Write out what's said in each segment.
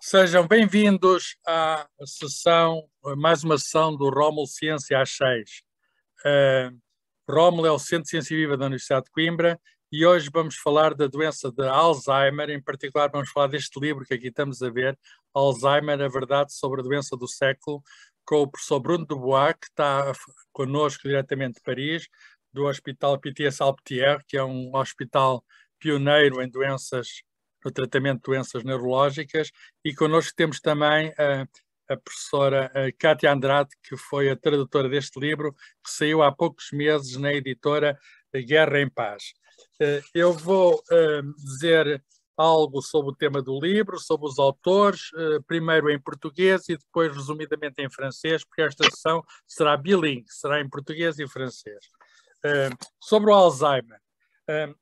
Sejam bem-vindos à sessão, mais uma sessão do Rómulo Ciência às 6. Rómulo é o Centro de Ciência Viva da Universidade de Coimbra e hoje vamos falar da doença de Alzheimer. Em particular, vamos falar deste livro que aqui estamos a ver, Alzheimer, a verdade sobre a doença do século, com o professor Bruno Dubois, que está connosco diretamente de Paris, do Hospital Pitié-Salpêtrière, que é um hospital pioneiro em doenças, no tratamento de doenças neurológicas, e connosco temos também a professora Cátia Andrade, que foi a tradutora deste livro, que saiu há poucos meses na editora Guerra em Paz. Eu vou dizer algo sobre o tema do livro, sobre os autores, primeiro em português e depois resumidamente em francês, porque esta sessão será bilingue, será em português e francês. Sobre o Alzheimer.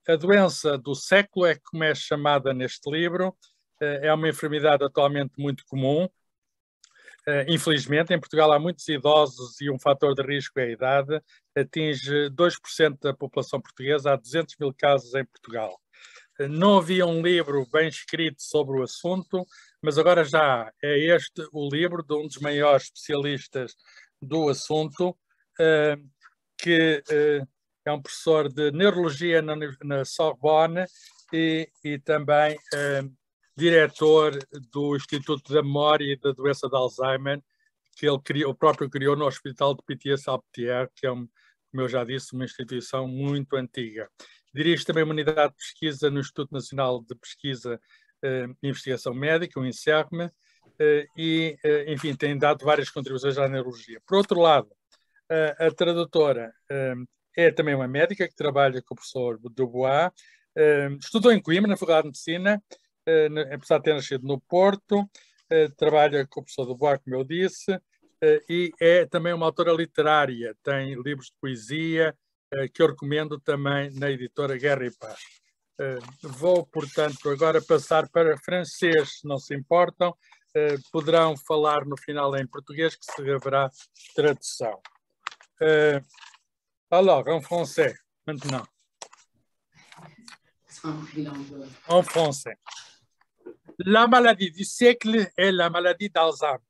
A doença do século é como é chamada neste livro, é uma enfermidade atualmente muito comum. Infelizmente, em Portugal há muitos idosos e um fator de risco é a idade, atinge 2% da população portuguesa, há 200 mil casos em Portugal. Não havia um livro bem escrito sobre o assunto, mas agora já há. É este o livro de um dos maiores especialistas do assunto, que é um professor de neurologia na Sorbonne e também diretor do Instituto da Memória e da Doença de Alzheimer, que ele próprio criou no Hospital de Pitié-Salpêtrière, que é, como eu já disse, uma instituição muito antiga. Dirige também uma unidade de pesquisa no Instituto Nacional de Pesquisa e Investigação Médica, o INSERM, e, enfim, tem dado várias contribuições à neurologia. Por outro lado, a tradutora é também uma médica que trabalha com o professor Dubois, estudou em Coimbra, na Faculdade de Medicina, apesar de ter nascido no Porto, trabalha com o professor Dubois, como eu disse, e é também uma autora literária, tem livros de poesia, que eu recomendo também na editora Guerra e Paz. Vou, portanto, agora passar para francês, se não se importam, poderão falar no final em português, que se haverá tradução. Alors, en français, maintenant. En français. La maladie du siècle est la maladie d'Alzheimer,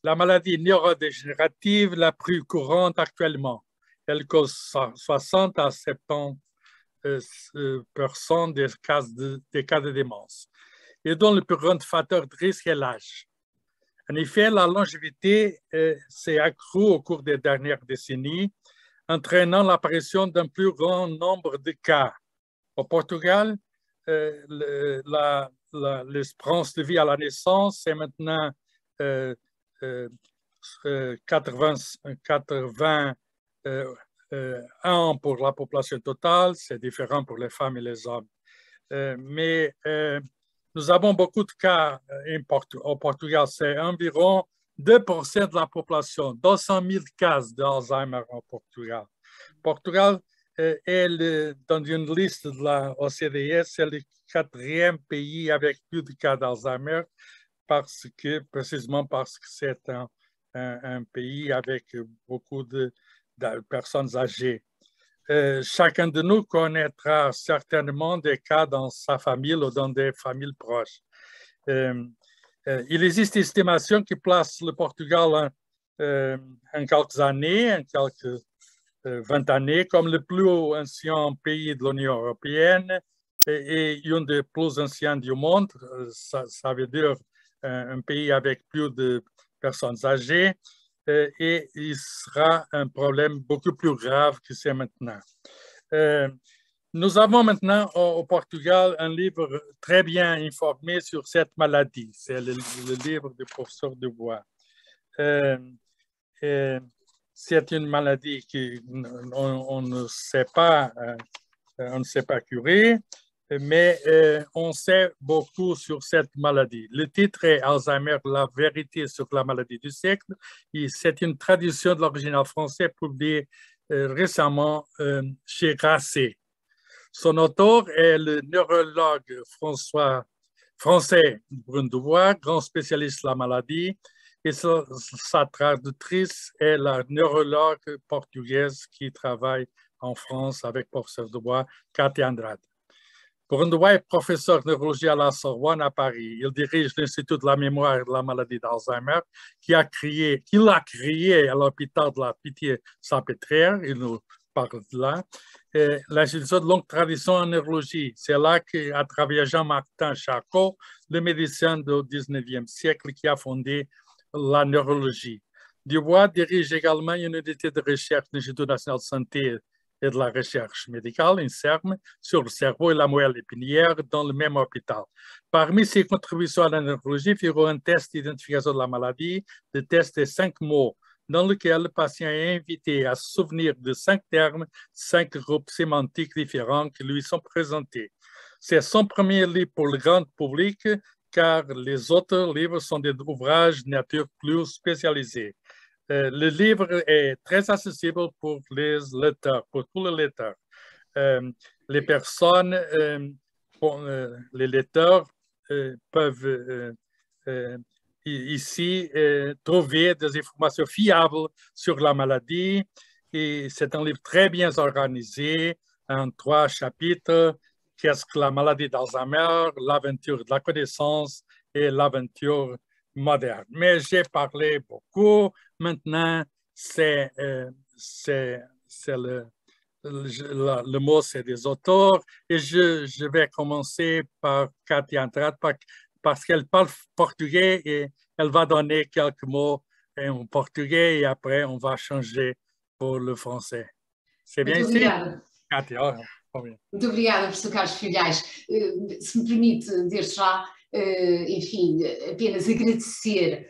la maladie neurodégénérative la plus courante actuellement. Elle cause 60 à 70% des cas de démence et dont le plus grand facteur de risque est l'âge. En effet, la longévité s'est accrue au cours des dernières décennies, entraînant l'apparition d'un plus grand nombre de cas. Au Portugal, l'espérance de vie à la naissance est maintenant 80 ans pour la population totale, c'est différent pour les femmes et les hommes. Mais nous avons beaucoup de cas au Portugal, c'est environ 2% de la population, 200 000 cas d'Alzheimer au Portugal. Portugal est dans une liste de la OCDE, c'est le 4e pays avec plus de cas d'Alzheimer, précisément parce que c'est un pays avec beaucoup de personnes âgées. Chacun de nous connaîtra certainement des cas dans sa famille ou dans des familles proches. Il existe des estimations qui placent le Portugal en quelques années, en quelques 20 années, comme le plus ancien pays de l'Union européenne et un des plus anciens du monde. Ça veut dire un pays avec plus de personnes âgées. Et il sera un problème beaucoup plus grave que c'est maintenant. Nous avons maintenant au Portugal un livre très bien informé sur cette maladie. C'est le livre du professeur Dubois. C'est une maladie qu'on ne sait pas curer, mais on sait beaucoup sur cette maladie. Le titre est Alzheimer, la vérité sur la maladie du siècle. C'est une traduction de l'original français publiée récemment chez Grasset. Son auteur est le neurologue français Bruno Dubois, grand spécialiste de la maladie, et sa traductrice est la neurologue portugaise qui travaille en France avec professeur Dubois, Cátia Andrade. Brandewey est professeur de neurologie à la Sorbonne à Paris. Il dirige l'Institut de la mémoire et de la maladie d'Alzheimer qu'il a créé à l'hôpital de la Pitié-Salpêtrière. Il nous parle de là. L'institution de longue tradition en neurologie. C'est là qu'a travaillé Jean-Martin Charcot, le médecin du 19e siècle qui a fondé la neurologie. Dubois dirige également une unité de recherche de l'Institut national de santé et de la recherche médicale, INSERM, sur le cerveau et la moelle épinière dans le même hôpital. Parmi ses contributions à la neurologie figure un test d'identification de la maladie, le test des 5 mots, dans lequel le patient est invité à se souvenir de 5 termes, 5 groupes sémantiques différents qui lui sont présentés. C'est son premier livre pour le grand public, car les autres livres sont des ouvrages de nature plus spécialisée. Le livre est très accessible pour les lecteurs, pour tous les lecteurs. Les personnes, les lecteurs peuvent ici trouver des informations fiables sur la maladie. Et c'est un livre très bien organisé, en 3 chapitres. Qu'est-ce que la maladie d'Alzheimer, l'aventure de la connaissance et l'aventure moderne. Mais j'ai parlé beaucoup. Maintenant, le mot, c'est des auteurs. Et je vais commencer par Katia Andrade parce qu'elle parle portugais et elle va donner quelques mots en portugais et après, on va changer pour le français. C'est bien ici? Katia, muito obrigada, professor Carlos Filhais. Se me permite, desde já, enfim, apenas agradecer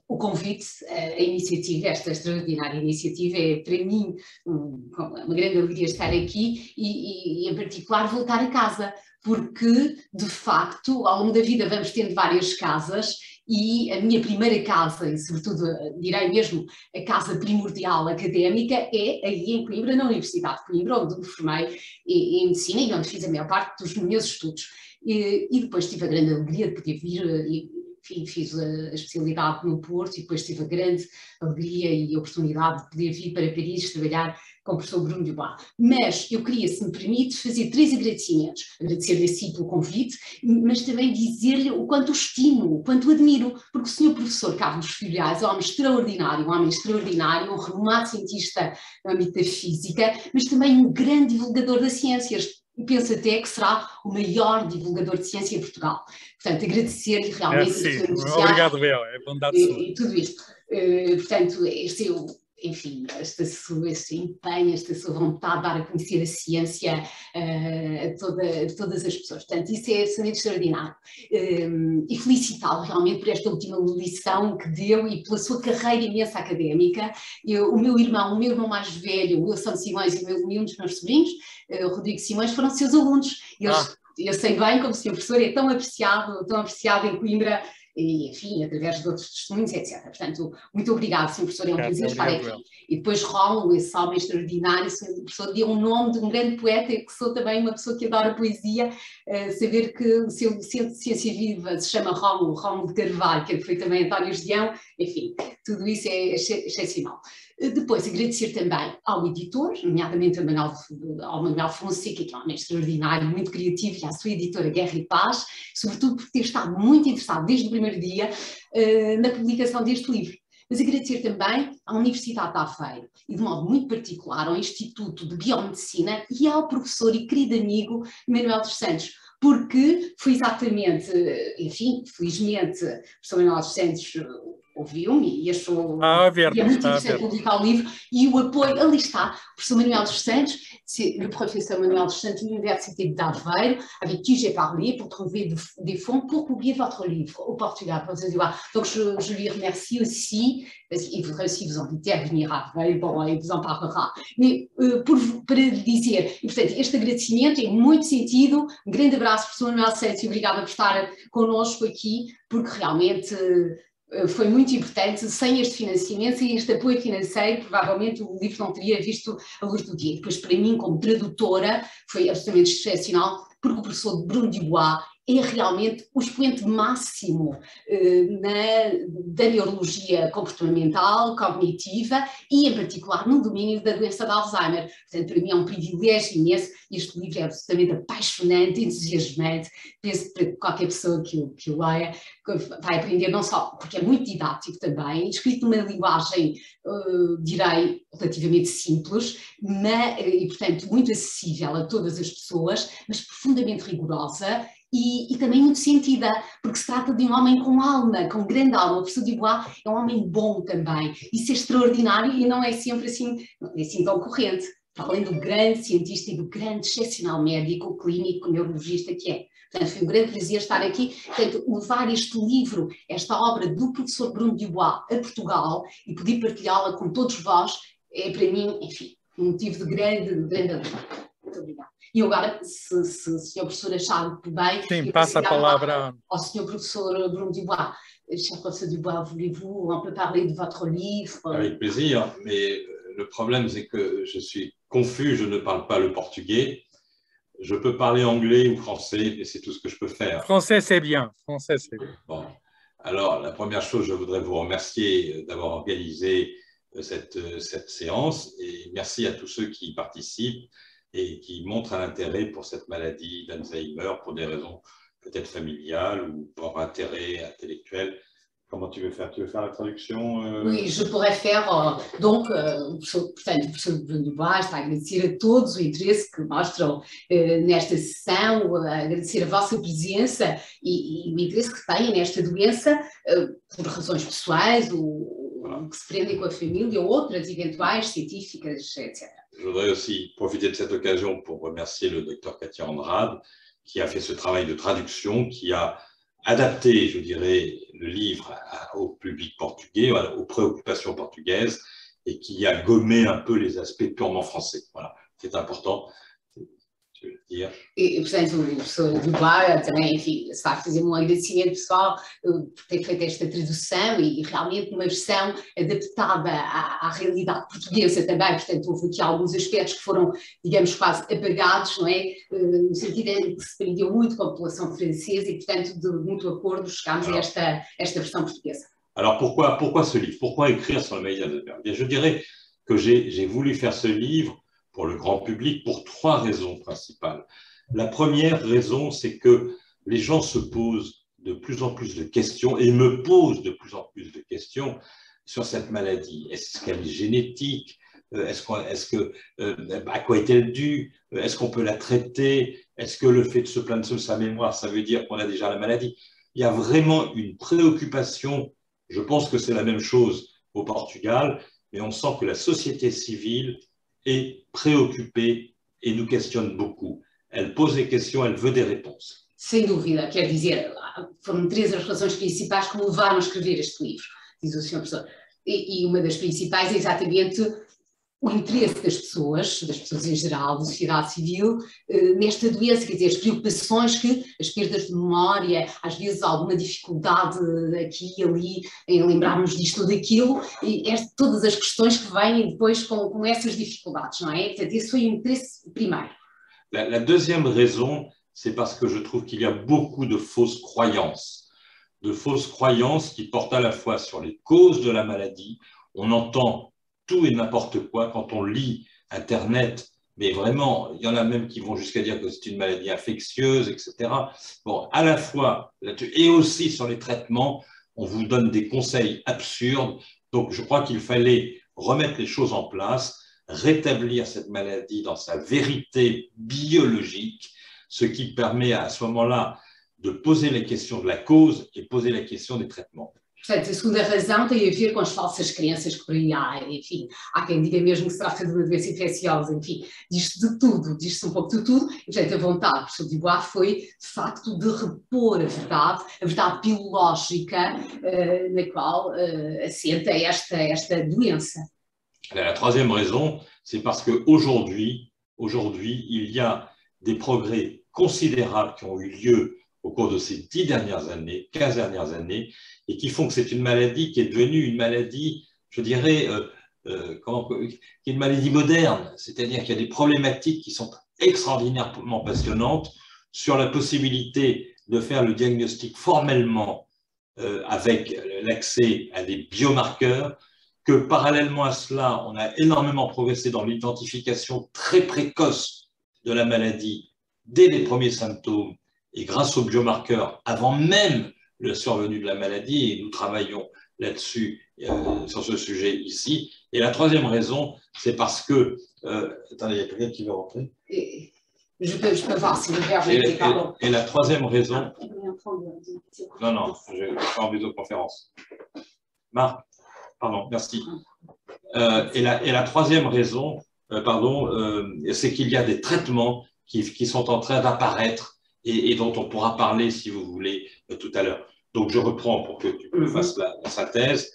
o convite, a iniciativa, esta extraordinária iniciativa. É para mim uma grande alegria estar aqui e em particular, voltar a casa, porque, de facto, ao longo da vida vamos tendo várias casas e a minha primeira casa, e sobretudo direi mesmo a casa primordial académica, é aí em Coimbra, na Universidade de Coimbra, onde me formei em Medicina e onde fiz a maior parte dos meus estudos. E depois tive a grande alegria de poder vir, enfim, fiz a especialidade no Porto e depois tive a grande alegria e oportunidade de poder vir para Paris trabalhar com o professor Bruno Dubois. Mas eu queria, se me permite, fazer 3 agradecimentos. Agradecer-lhe a si pelo convite, mas também dizer-lhe o quanto o estimo, o quanto o admiro, porque o senhor professor Carlos Filhais é um homem extraordinário, um renomado cientista no âmbito da física, mas também um grande divulgador das ciências. E penso até que será o maior divulgador de ciência em Portugal. Portanto, agradecer-lhe realmente... Obrigado, Bel, é bondade sua. E tudo isto. Portanto, enfim, este empenho, esta sua vontade de dar a conhecer a ciência a todas as pessoas. Portanto, isso é absolutamente extraordinário. E felicitá-lo realmente por esta última lição que deu e pela sua carreira imensa académica. O meu irmão mais velho, o Wilson Simões, e um dos meus sobrinhos, o Rodrigo Simões, foram seus alunos. Eu sei bem como o senhor professor é tão apreciado em Coimbra, e, enfim, através de outros testemunhos, etc. Portanto, muito obrigado, Sr. Professor, é um prazer estar aqui. E depois Rómulo, esse homem extraordinário, o Sr. Professor deu um nome de um grande poeta, que sou também uma pessoa que adora poesia, saber que o seu centro de ciência viva se chama Rómulo de Carvalho, que foi também António Gedeão, enfim, tudo isso é excepcional. Depois, agradecer também ao editor, nomeadamente ao Manuel Fonseca, que é um homem extraordinário, muito criativo, e à sua editora Guerra e Paz, sobretudo por ter estado muito interessado desde o primeiro dia na publicação deste livro. Mas agradecer também à Universidade de Aveiro e, de modo muito particular, ao Instituto de Biomedicina e ao professor e querido amigo Manuel dos Santos, porque foi exatamente, enfim, felizmente, o professor Manuel dos Santos ouviu-me e achou que é muito interessante publicar o livro, e o apoio, ali está, o professor Manuel dos Santos, le professeur Manuel dos Santos de l'Université d'Aveiro, avec qui j'ai parlé pour trouver des fonds pour publier votre livre au Portugal. Donc je lui remercie aussi, parce qu'il voudrait aussi vous inviter à venir à Aveiro, bom, ele vos en parlera. Mais para lhe dizer, e portanto, este agradecimento em muito sentido, um grande abraço, professor Manuel Santos, e obrigada por estar connosco aqui, porque realmente foi muito importante. Sem este financiamento, sem este apoio financeiro, provavelmente o livro não teria visto a luz do dia. Depois, para mim, como tradutora, foi absolutamente excepcional, porque o professor Bruno Dubois é realmente o expoente máximo da neurologia comportamental, cognitiva e, em particular, no domínio da doença de Alzheimer. Portanto, para mim é um privilégio imenso. Este livro é absolutamente apaixonante, entusiasmante. Penso que para qualquer pessoa que o leia vai aprender não só, porque é muito didático também, escrito numa linguagem, direi, relativamente simples, e, portanto, muito acessível a todas as pessoas, mas profundamente rigorosa e também muito sentida, porque se trata de um homem com alma, com grande alma. O professor Dubois é um homem bom também, isso é extraordinário e não é sempre assim, não é assim tão corrente, para além do grande cientista e do grande excepcional médico, clínico, neurologista que é. Portanto, foi um grande prazer estar aqui. Portanto, levar este livro, esta obra do professor Bruno Dubois a Portugal e poder partilhá-la com todos vós, é para mim, enfim, um motivo de grande alegria. Muito obrigada. E agora, se o senhor professor achar que bem... Sim, passa a palavra ao senhor professor Bruno Dubois. Cher professeur Dubois, voulez-vous un peu parler de votre livre? Avec plaisir, mais le problème c'est que je suis confus, je ne parle pas le portugais. Je peux parler anglais ou français, et c'est tout ce que je peux faire. Français, c'est bien. Français, c'est bien. Bon. Alors, la première chose, je voudrais vous remercier d'avoir organisé cette séance, et merci à tous ceux qui y participent et qui montrent un intérêt pour cette maladie d'Alzheimer pour des raisons peut-être familiales ou par intérêt intellectuel. Comment tu veux faire? Tu veux faire la traduction? Oui, je pourrais faire. Donc, portanto, o professor Bruno Dubois está a agradecer a todos o interesse que mostram nesta sessão, agradecer a vossa presença e o interesse que têm nesta doença, por razões pessoais, ou que se prendem com a família, ou outras eventuais, científicas, etc. Je voudrais aussi profiter de cette occasion pour remercier le docteur Katia Andrade, qui a fait ce travail de traduction, qui a adapté, je dirais, le livre au public portugais, aux préoccupations portugaises, et qui a gommé un peu les aspects purement français. Voilà, c'est important. Tu veux le dire? E, portanto, o professor Dubois também, enfim, se vai fazer um agradecimento pessoal por ter feito esta tradução e realmente uma versão adaptada à realidade portuguesa também. Portanto, houve aqui alguns aspectos que foram, digamos, quase apagados, não é? No sentido em que se prendeu muito com a população francesa e, portanto, de muito acordo, chegámos a esta versão portuguesa. Alors, pourquoi ce livre? Pourquoi écrire sur le maladie d'Alzheimer? Je dirais que j'ai voulu faire ce livre pour le grand public pour 3 raisons principales. La première raison, c'est que les gens se posent de plus en plus de questions et me posent de plus en plus de questions sur cette maladie. Est-ce qu'elle est génétique? À quoi est-elle due? Est-ce qu'on peut la traiter? Est-ce que le fait de se plaindre de sa mémoire, ça veut dire qu'on a déjà la maladie? Il y a vraiment une préoccupation. Je pense que c'est la même chose au Portugal, mais on sent que la société civile est préoccupée et nous questionne beaucoup. Elle pose des questions, elle veut des réponses. Sem dúvida, quer dizer, foram 3 as razões principais que me levaram a escrever este livro, diz o senhor professor. E uma das principais é exatamente o interesse das pessoas em geral, da sociedade civil, nesta doença, quer dizer, as preocupações que, as perdas de memória, às vezes alguma dificuldade aqui e ali em lembrarmos disto ou daquilo, e todas as questões que vêm depois com essas dificuldades, não é? Portanto, esse foi o interesse primeiro. La deuxième raison, c'est parce que je trouve qu'il y a beaucoup de fausses croyances qui portent à la fois sur les causes de la maladie. On entend tout et n'importe quoi quand on lit Internet, mais vraiment, il y en a même qui vont jusqu'à dire que c'est une maladie infectieuse, etc. Bon, à la fois, et aussi sur les traitements, on vous donne des conseils absurdes. Donc, je crois qu'il fallait remettre les choses en place, rétablir cette maladie dans sa vérité biologique, ce qui permet à ce moment-là de poser les questions de la cause et poser la question des traitements. Portanto, a segunda razão tem a ver com as falsas crenças que por aí há, enfim, há quem diga mesmo que se trata de uma doença infecciosa, enfim, diz-se de tudo, diz-se um pouco de tudo, e portanto a vontade do professor Dubois foi, de facto, de repor a verdade biológica na qual assenta esta doença. La troisième raison, c'est parce qu'aujourd'hui, il y a des progrès considérables qui ont eu lieu au cours de ces 10 dernières années, 15 dernières années, et qui font que c'est une maladie qui est devenue une maladie, je dirais, qui est une maladie moderne, c'est-à-dire qu'il y a des problématiques qui sont extraordinairement passionnantes sur la possibilité de faire le diagnostic formellement avec l'accès à des biomarqueurs, que parallèlement à cela, on a énormément progressé dans l'identification très précoce de la maladie dès les premiers symptômes et grâce aux biomarqueurs avant même la survenue de la maladie, et nous travaillons là-dessus, sur ce sujet ici. Et la troisième raison, c'est parce que... attendez, il y a quelqu'un qui veut rentrer. Je peux voir si le verbe était pardon. Et la troisième raison... Non, je suis en visioconférence. Marc, pardon, merci. Et la troisième raison, c'est qu'il y a des traitements qui sont en train d'apparaître et dont on pourra parler, si vous voulez, tout à l'heure. Donc, je reprends pour que tu me fasses la synthèse.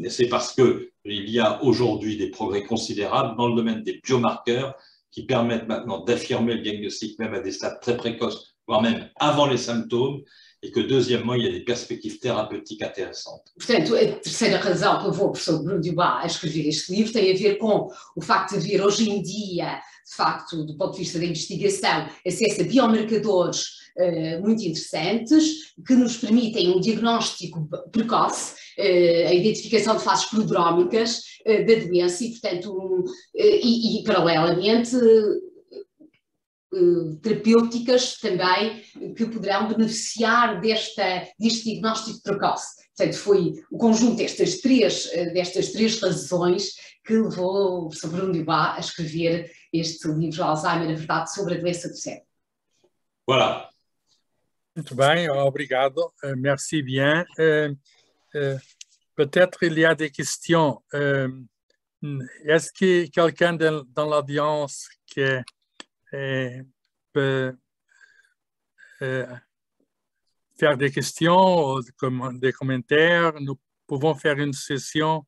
C'est parce qu'il y a aujourd'hui des progrès considérables dans le domaine des biomarqueurs qui permettent maintenant d'affirmer le diagnostic même à des stades très précoces, voire même avant les symptômes, e que, deuxièmement, il y a des perspectives thérapeutiques intéressantes. Portanto, a terceira razão que levou o professor Bruno Dubois a escrever este livro tem a ver com o facto de haver hoje em dia, de facto, do ponto de vista da investigação, acesso a biomarcadores muito interessantes, que nos permitem um diagnóstico precoce, a identificação de fases prodrómicas da doença e, portanto, paralelamente, terapêuticas também que poderão beneficiar deste diagnóstico precoce. Portanto, foi o conjunto destas três razões que levou o professor Bruno Dubois a escrever este livro Alzheimer, a verdade sobre a doença do cérebro. Voilà. Muito bem, obrigado, merci bien. Peut-être il y a des questions. Est-ce que quelqu'un dans l'audience qui peut faire des questions, des commentaires? Nous pouvons faire une session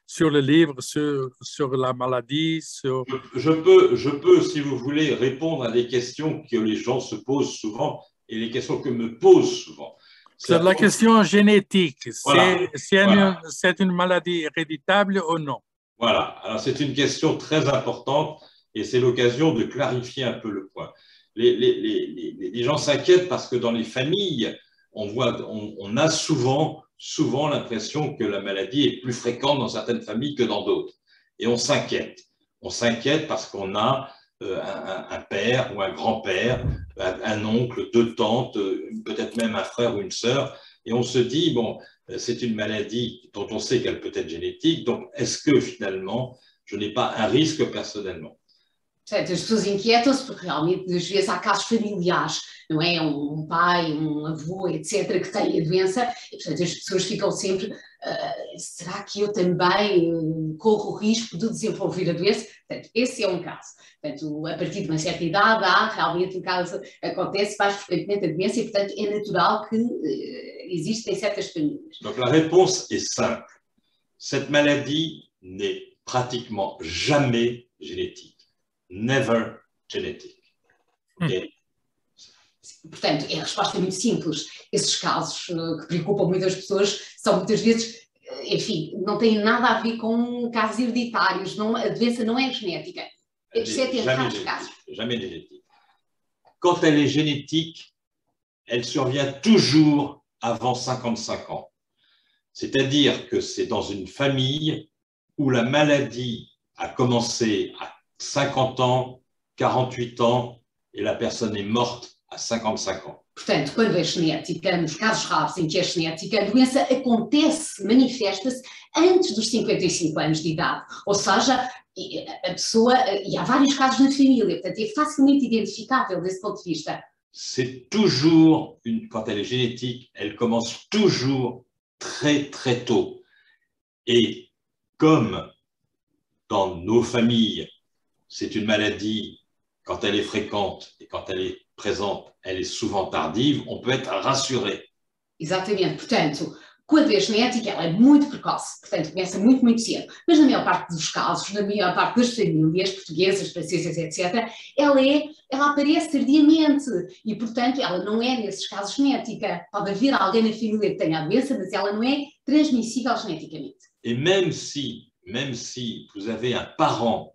sur le livre, sur la maladie. Je peux, si vous voulez, répondre à des questions que les gens se posent souvent et les questions que me posent souvent. C'est la question génétique. Voilà. C'est une maladie héréditable ou non? Voilà. Alors, c'est une question très importante et c'est l'occasion de clarifier un peu le point. Les gens s'inquiètent parce que dans les familles, on a souvent l'impression que la maladie est plus fréquente dans certaines familles que dans d'autres. Et on s'inquiète. On s'inquiète parce qu'on a un père ou un grand-père, un oncle, deux tantes, peut-être même un frère ou une sœur. Et on se dit, bon, c'est une maladie dont on sait qu'elle peut être génétique, donc est-ce que finalement, je n'ai pas un risque personnellement? Portanto, as pessoas inquietam-se porque realmente, às vezes, há casos familiares, não é? Um pai, um avô, etc., que tem a doença, e, portanto, as pessoas ficam sempre, será que eu também corro o risco de desenvolver a doença? Portanto, esse é um caso. Portanto, a partir de uma certa idade, realmente o caso acontece mais frequentemente a doença e, portanto, é natural que existe em certas famílias. Donc, la réponse est simple. Cette maladie n'est pratiquement jamais génétique. Never genetic. Okay? Portanto, a resposta é muito simples. Esses casos que preocupam muitas pessoas são muitas vezes, enfim, não têm nada a ver com casos hereditários. Não, a doença não é genética, exceto em raros casos. Jamais génétique. Quand elle est génétique, elle survient toujours avant 55 ans. C'est-à-dire que c'est dans une famille où la maladie a commencé à 50 ans, 48 ans, et la personne est morte à 55 ans. Portanto, quando é genética, nos casos raros em que é genética, a doença acontece, manifesta-se antes dos 55 anos de idade. Ou seja, a pessoa, e há vários casos na família, portanto, é facilmente identificável desse ponto de vista. C'est toujours, quand elle est génétique, elle commence toujours très très tôt. Et comme dans nos familles, c'est une maladie, quand elle est fréquente et quand elle est présente, elle est souvent tardive, on peut être rassuré. Exatamente, portanto, quando é genética, ela é muito precoce, portanto, começa muito, muito cedo. Mas na maior parte dos casos, na maior parte das famílias portuguesas, francesas, etc., ela aparece tardiamente e, portanto, ela não é, nesses casos, genética. Pode haver alguém na família que tenha a doença, mas ela não é transmissível geneticamente. Et même si vous avez un parent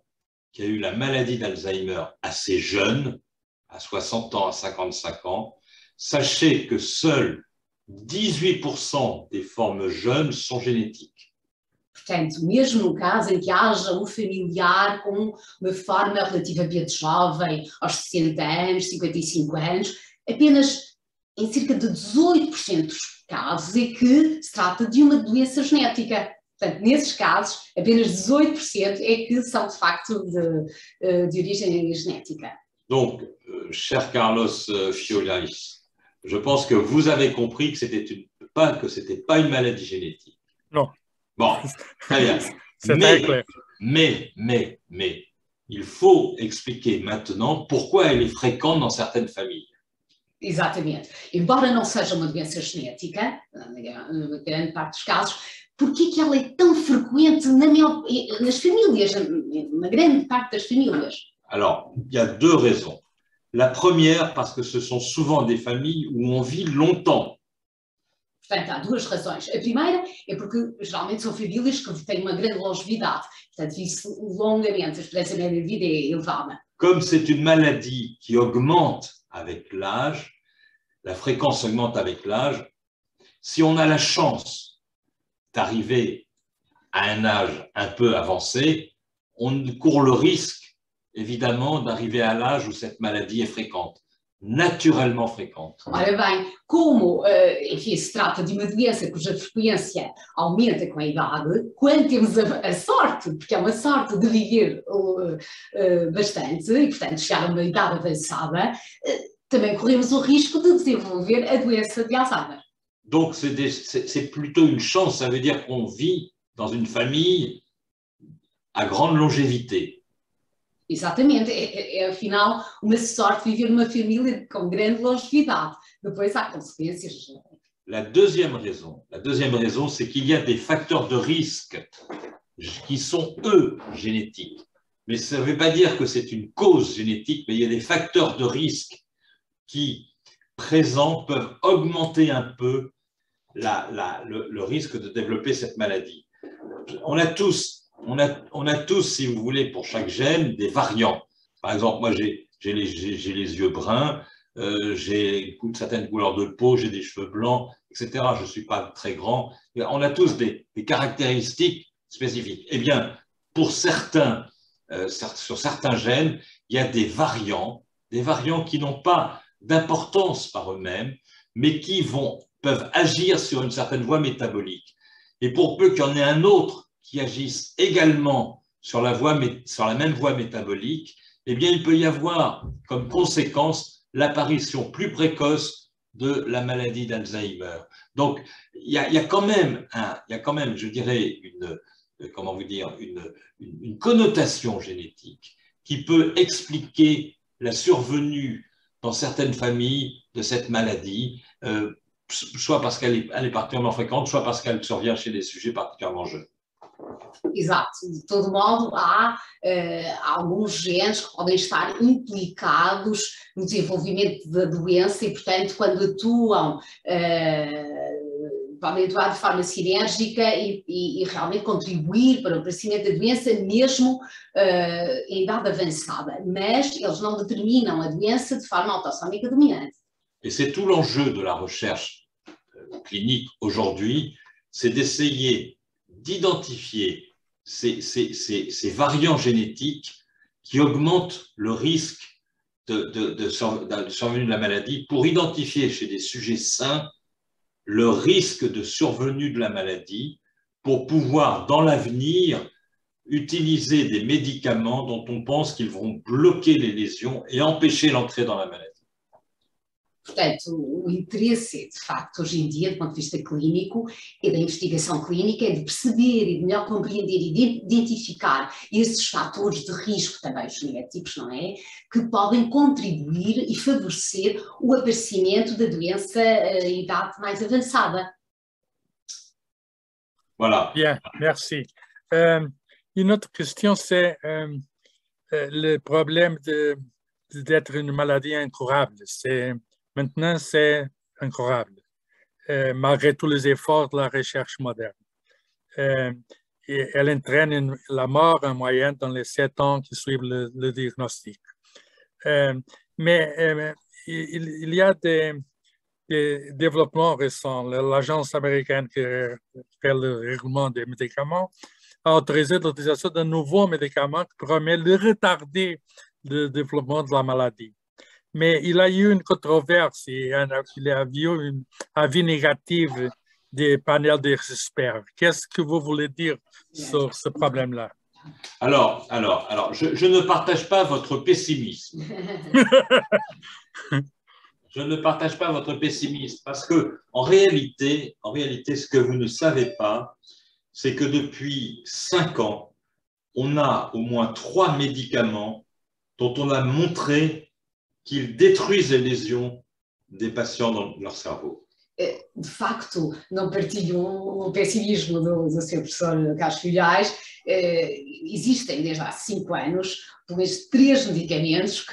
qui a eu la maladie d'Alzheimer assez jeune, à 60 ans, à 55 ans, sachez que seuls 18% des formes jeunes sont génétiques. Portanto, mesmo no caso em que haja familiar com uma forma relativamente jovem, aos 60 anos, 55 anos, apenas em cerca de 18% dos casos é que se trata de uma doença genética. Portanto, nesses casos, apenas 18% é que são de facto de origem genética. Donc, cher Carlos Fiolais, je pense que vous avez compris que c'était pas une maladie génétique. Non. Bon, très bien. C'est très clair. Mais, il faut expliquer maintenant pourquoi elle est fréquente dans certaines familles. Exatamente. Embora não seja uma doença genética, na grande parte dos casos, porquê que ela é tão frequente nas famílias, na grande parte das famílias? Alors, il y a deux raisons. La première, parce que ce sont souvent des familles où on vit longtemps. Portanto, há duas razões. A primeira é porque geralmente são famílias que têm uma grande longevidade. Portanto, isso longamente, a esperança média de vida é elevada. Comme c'est une maladie qui augmente avec l'âge, la fréquence augmente avec l'âge, si on a la chance d'arriver à un âge un peu avancé, on court le risque, évidemment, d'arriver à l'âge où cette maladie est fréquente, naturellement fréquente. Ora bem, como enfim, se trata de uma doença cuja frequência aumenta com a idade, quando temos a sorte, porque é uma sorte de viver bastante e, portanto, chegar a uma idade avançada, também corremos o risco de desenvolver a doença de Alzheimer. Donc, c'est plutôt une chance, ça veut dire qu'on vit dans une famille à grande longévité. Exatamente, afinal uma sorte viver numa família com grande longevidade. Depois há consequências. La deuxième raison, c'est qu'il y a des facteurs de risque qui sont, eux, génétiques. Mais ça ne veut pas dire que c'est une cause génétique, mais il y a des facteurs de risque qui, présents, peuvent augmenter un peu le risque de développer cette maladie. On a tous, si vous voulez, pour chaque gène, des variants. Par exemple, moi, j'ai les yeux bruns, j'ai une certaine couleur de peau, j'ai des cheveux blancs, etc. Je ne suis pas très grand. On a tous des caractéristiques spécifiques. Eh bien, pour certains, sur certains gènes, il y a des variants qui n'ont pas d'importance par eux-mêmes, mais qui peuvent agir sur une certaine voie métabolique. Et pour peu qu'il y en ait un autre qui agisse également sur la même voie métabolique, eh bien, il peut y avoir comme conséquence l'apparition plus précoce de la maladie d'Alzheimer. Donc, il y a quand même, je dirais, une connotation génétique qui peut expliquer la survenue dans certaines familles de cette maladie, soit parce qu'elle est particulièrement fréquente, soit parce qu'elle survient chez des sujets particulièrement jeunes. Exato, de todo modo há alguns genes que podem estar implicados no desenvolvimento da doença e, portanto, quando atuam, podem atuar de forma sinérgica e realmente contribuir para o aparecimento da doença mesmo em idade avançada, mas eles não determinam a doença de forma autossómica dominante. Et c'est tout l'enjeu de la recherche clinique aujourd'hui, c'est d'essayer d'identifier ces variants génétiques qui augmentent le risque de survenue de la maladie pour identifier chez des sujets sains le risque de survenue de la maladie pour pouvoir, dans l'avenir, utiliser des médicaments dont on pense qu'ils vont bloquer les lésions et empêcher l'entrée dans la maladie. Portanto, o interesse, de facto, hoje em dia, do ponto de vista clínico e da investigação clínica, é de perceber e de melhor compreender e de identificar esses fatores de risco, também genéticos, não é? Que podem contribuir e favorecer o aparecimento da doença em idade mais avançada. Voilà. Bien, merci. Une autre question, c'est le problème d'être une maladie incurable. Maintenant, c'est incurable, malgré tous les efforts de la recherche moderne. Et elle entraîne la mort en moyenne dans les 7 ans qui suivent le diagnostic. Mais il y a des développements récents. L'agence américaine qui fait le règlement des médicaments a autorisé l'utilisation d'un nouveau médicament qui promet de retarder le développement de la maladie. Mais il y a eu une controverse, il y a eu un avis négatif des panels d'experts. Qu'est-ce que vous voulez dire sur ce problème-là? Alors, je ne partage pas votre pessimisme. Je ne partage pas votre pessimisme parce que, en réalité, ce que vous ne savez pas, c'est que depuis 5 ans, on a au moins 3 médicaments dont on a montré qu'ils détruisent les lésions des patients dans leur cerveau. De facto, não partilho o pessimismo do seu professor Carlos Filhais. Existem desde há 5 anos, pelo menos 3 medicamentos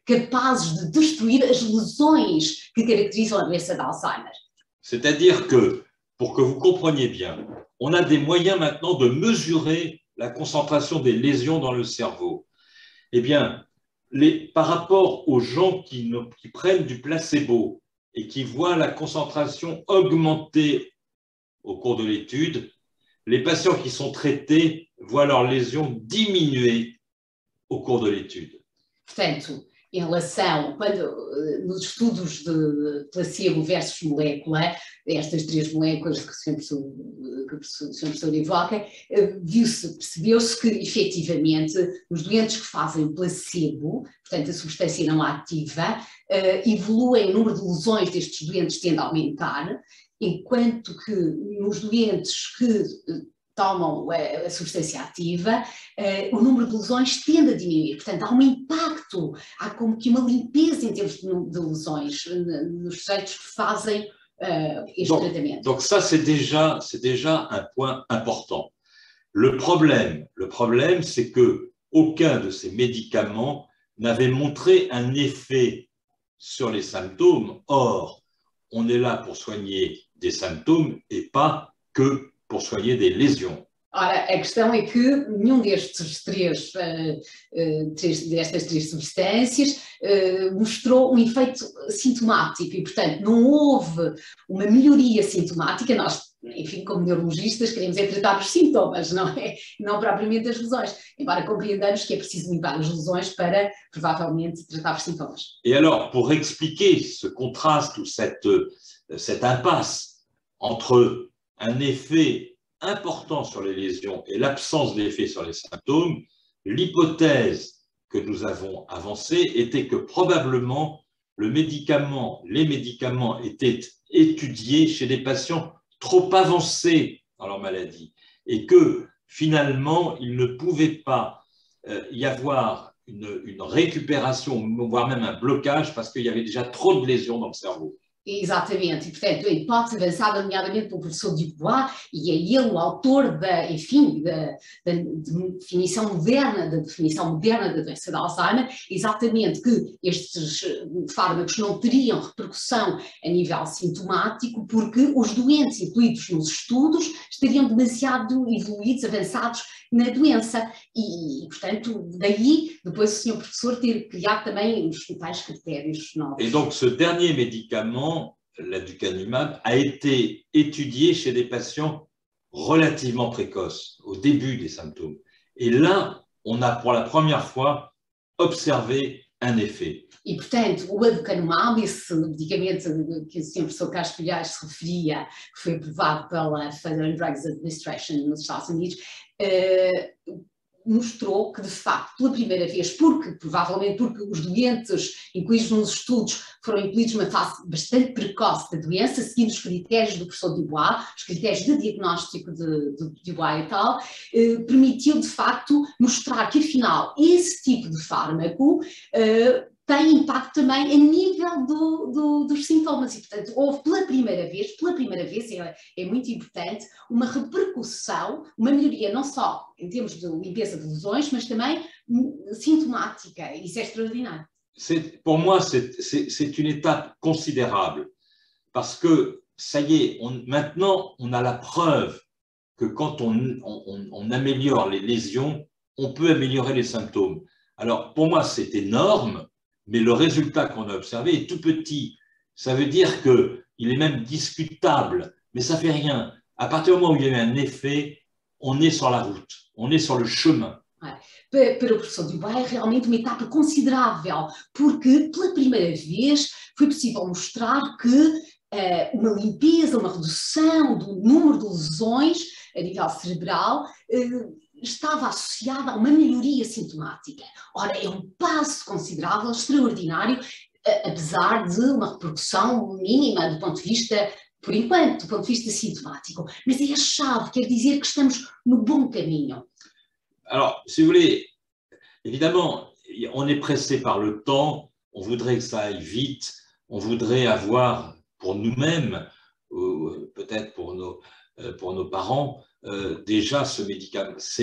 capazes de destruir as lesões que caracterizam a doença de Alzheimer. C'est-à-dire que, pour que vous compreniez bien, on a des moyens maintenant de mesurer la concentration des lésions dans le cerveau. Eh bien, par rapport aux gens qui prennent du placebo et qui voient la concentration augmenter au cours de l'étude, les patients qui sont traités voient leurs lésions diminuer au cours de l'étude. Portanto, em relação, nos estudos de placebo versus molécula, estas 3 moléculas que o Sr. Professor evoca, percebeu-se que, efetivamente, os doentes que fazem placebo, portanto, a substância não ativa, evoluem, o número de lesões destes doentes tende a aumentar, enquanto que nos doentes que tomam a substância ativa, o número de lesões tende a diminuir. Portanto, há um impacto, há como que uma limpeza em termos de lesões nos sujeitos que fazem este tratamento. Donc ça, c'est déjà un point important. Le problème, c'est que aucun de ces médicaments n'avait montré un effet sur les symptômes. Or, on est là pour soigner des symptômes et pas que pour soigner des lésions. Ora, a questão é que nenhum destas 3 substâncias mostrou um efeito sintomático e, portanto, não houve uma melhoria sintomática. Nós, enfim, como neurologistas, queremos tratar os sintomas, não é? Não propriamente as lesões, embora compreendamos que é preciso limpar as lesões para, provavelmente, tratar os sintomas. Et alors, pour expliquer ce contraste ou cette impasse entre un effet important sur les lésions et l'absence d'effet sur les symptômes, l'hypothèse que nous avons avancée était que probablement les médicaments étaient étudiés chez des patients trop avancés dans leur maladie et que finalement il ne pouvait pas y avoir une récupération, voire même un blocage parce qu'il y avait déjà trop de lésions dans le cerveau. Exatamente, e portanto a hipótese avançada nomeadamente pelo professor Dubois, e é ele o autor da definição moderna da doença de Alzheimer, exatamente que estes fármacos não teriam repercussão a nível sintomático porque os doentes incluídos nos estudos estariam demasiado evoluídos, avançados na doença e portanto, daí depois o senhor professor ter criado também os tais critérios novos. Et donc ce dernier médicament, l'aducanumab, a été étudié chez des patients relativement précoces, au début des symptômes. Et là, on a pour la première fois observé un effet. E, portanto, o aducanumab, esse medicamento que o Sr. Professor Carlos Filhais se referia, que foi aprovado pela Food and Drugs Administration nos Estados Unidos, mostrou que, de facto, pela primeira vez, provavelmente porque os doentes incluídos nos estudos foram incluídos numa fase bastante precoce da doença, seguindo os critérios do professor Dubois, os critérios de diagnóstico de Dubois e tal, permitiu, de facto, mostrar que, afinal, esse tipo de fármaco tem impacto também a nível dos sintomas e, portanto, houve pela primeira vez, é muito importante, uma repercussão, uma melhoria não só em termos de limpeza de lesões, mas também sintomática, e isso é extraordinário. Pour moi, c'est une étape considérable parce que, ça y est, maintenant, on a la preuve que quand on améliore les lésions, on peut améliorer les symptômes. Alors, pour moi, c'est énorme, mais le résultat qu'on a observé est tout petit. Ça veut dire qu'il est même discutable, mais ça ne fait rien. À partir du moment où il y a eu un effet, on est sur la route, on est sur le chemin. Para o professor Dubois é realmente uma etapa considerável, porque pela primeira vez foi possível mostrar que uma limpeza, uma redução do número de lesões a nível cerebral estava associada a uma melhoria sintomática. Ora, é um passo considerável, extraordinário, apesar de uma repercussão mínima do ponto de vista, por enquanto, do ponto de vista sintomático. Mas é a chave, quer dizer que estamos no bom caminho. Alors, si vous voulez, évidemment, on est pressé par le temps, on voudrait que ça aille vite, on voudrait avoir pour nous-mêmes, peut-être pour nos parents, déjà ces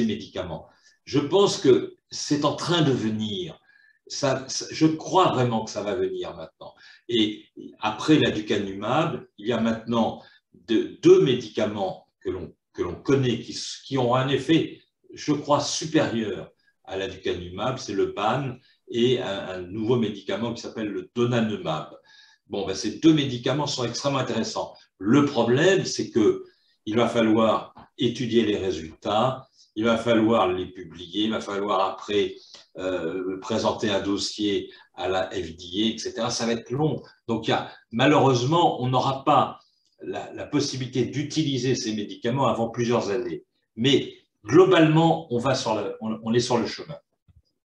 médicaments. Je pense que c'est en train de venir. Je crois vraiment que ça va venir maintenant. Et après l'aducanumab, il y a maintenant deux médicaments que l'on connaît qui ont un effet, je crois, supérieur à l'aducanumab, c'est le BAN et un nouveau médicament qui s'appelle le donanemab. Bon, ces deux médicaments sont extrêmement intéressants. Le problème, c'est qu'il va falloir étudier les résultats, il va falloir les publier, il va falloir après présenter un dossier à la FDA, etc. Ça va être long. Donc, malheureusement, on n'aura pas la possibilité d'utiliser ces médicaments avant plusieurs années. Mais globalement, on est sur le chemin.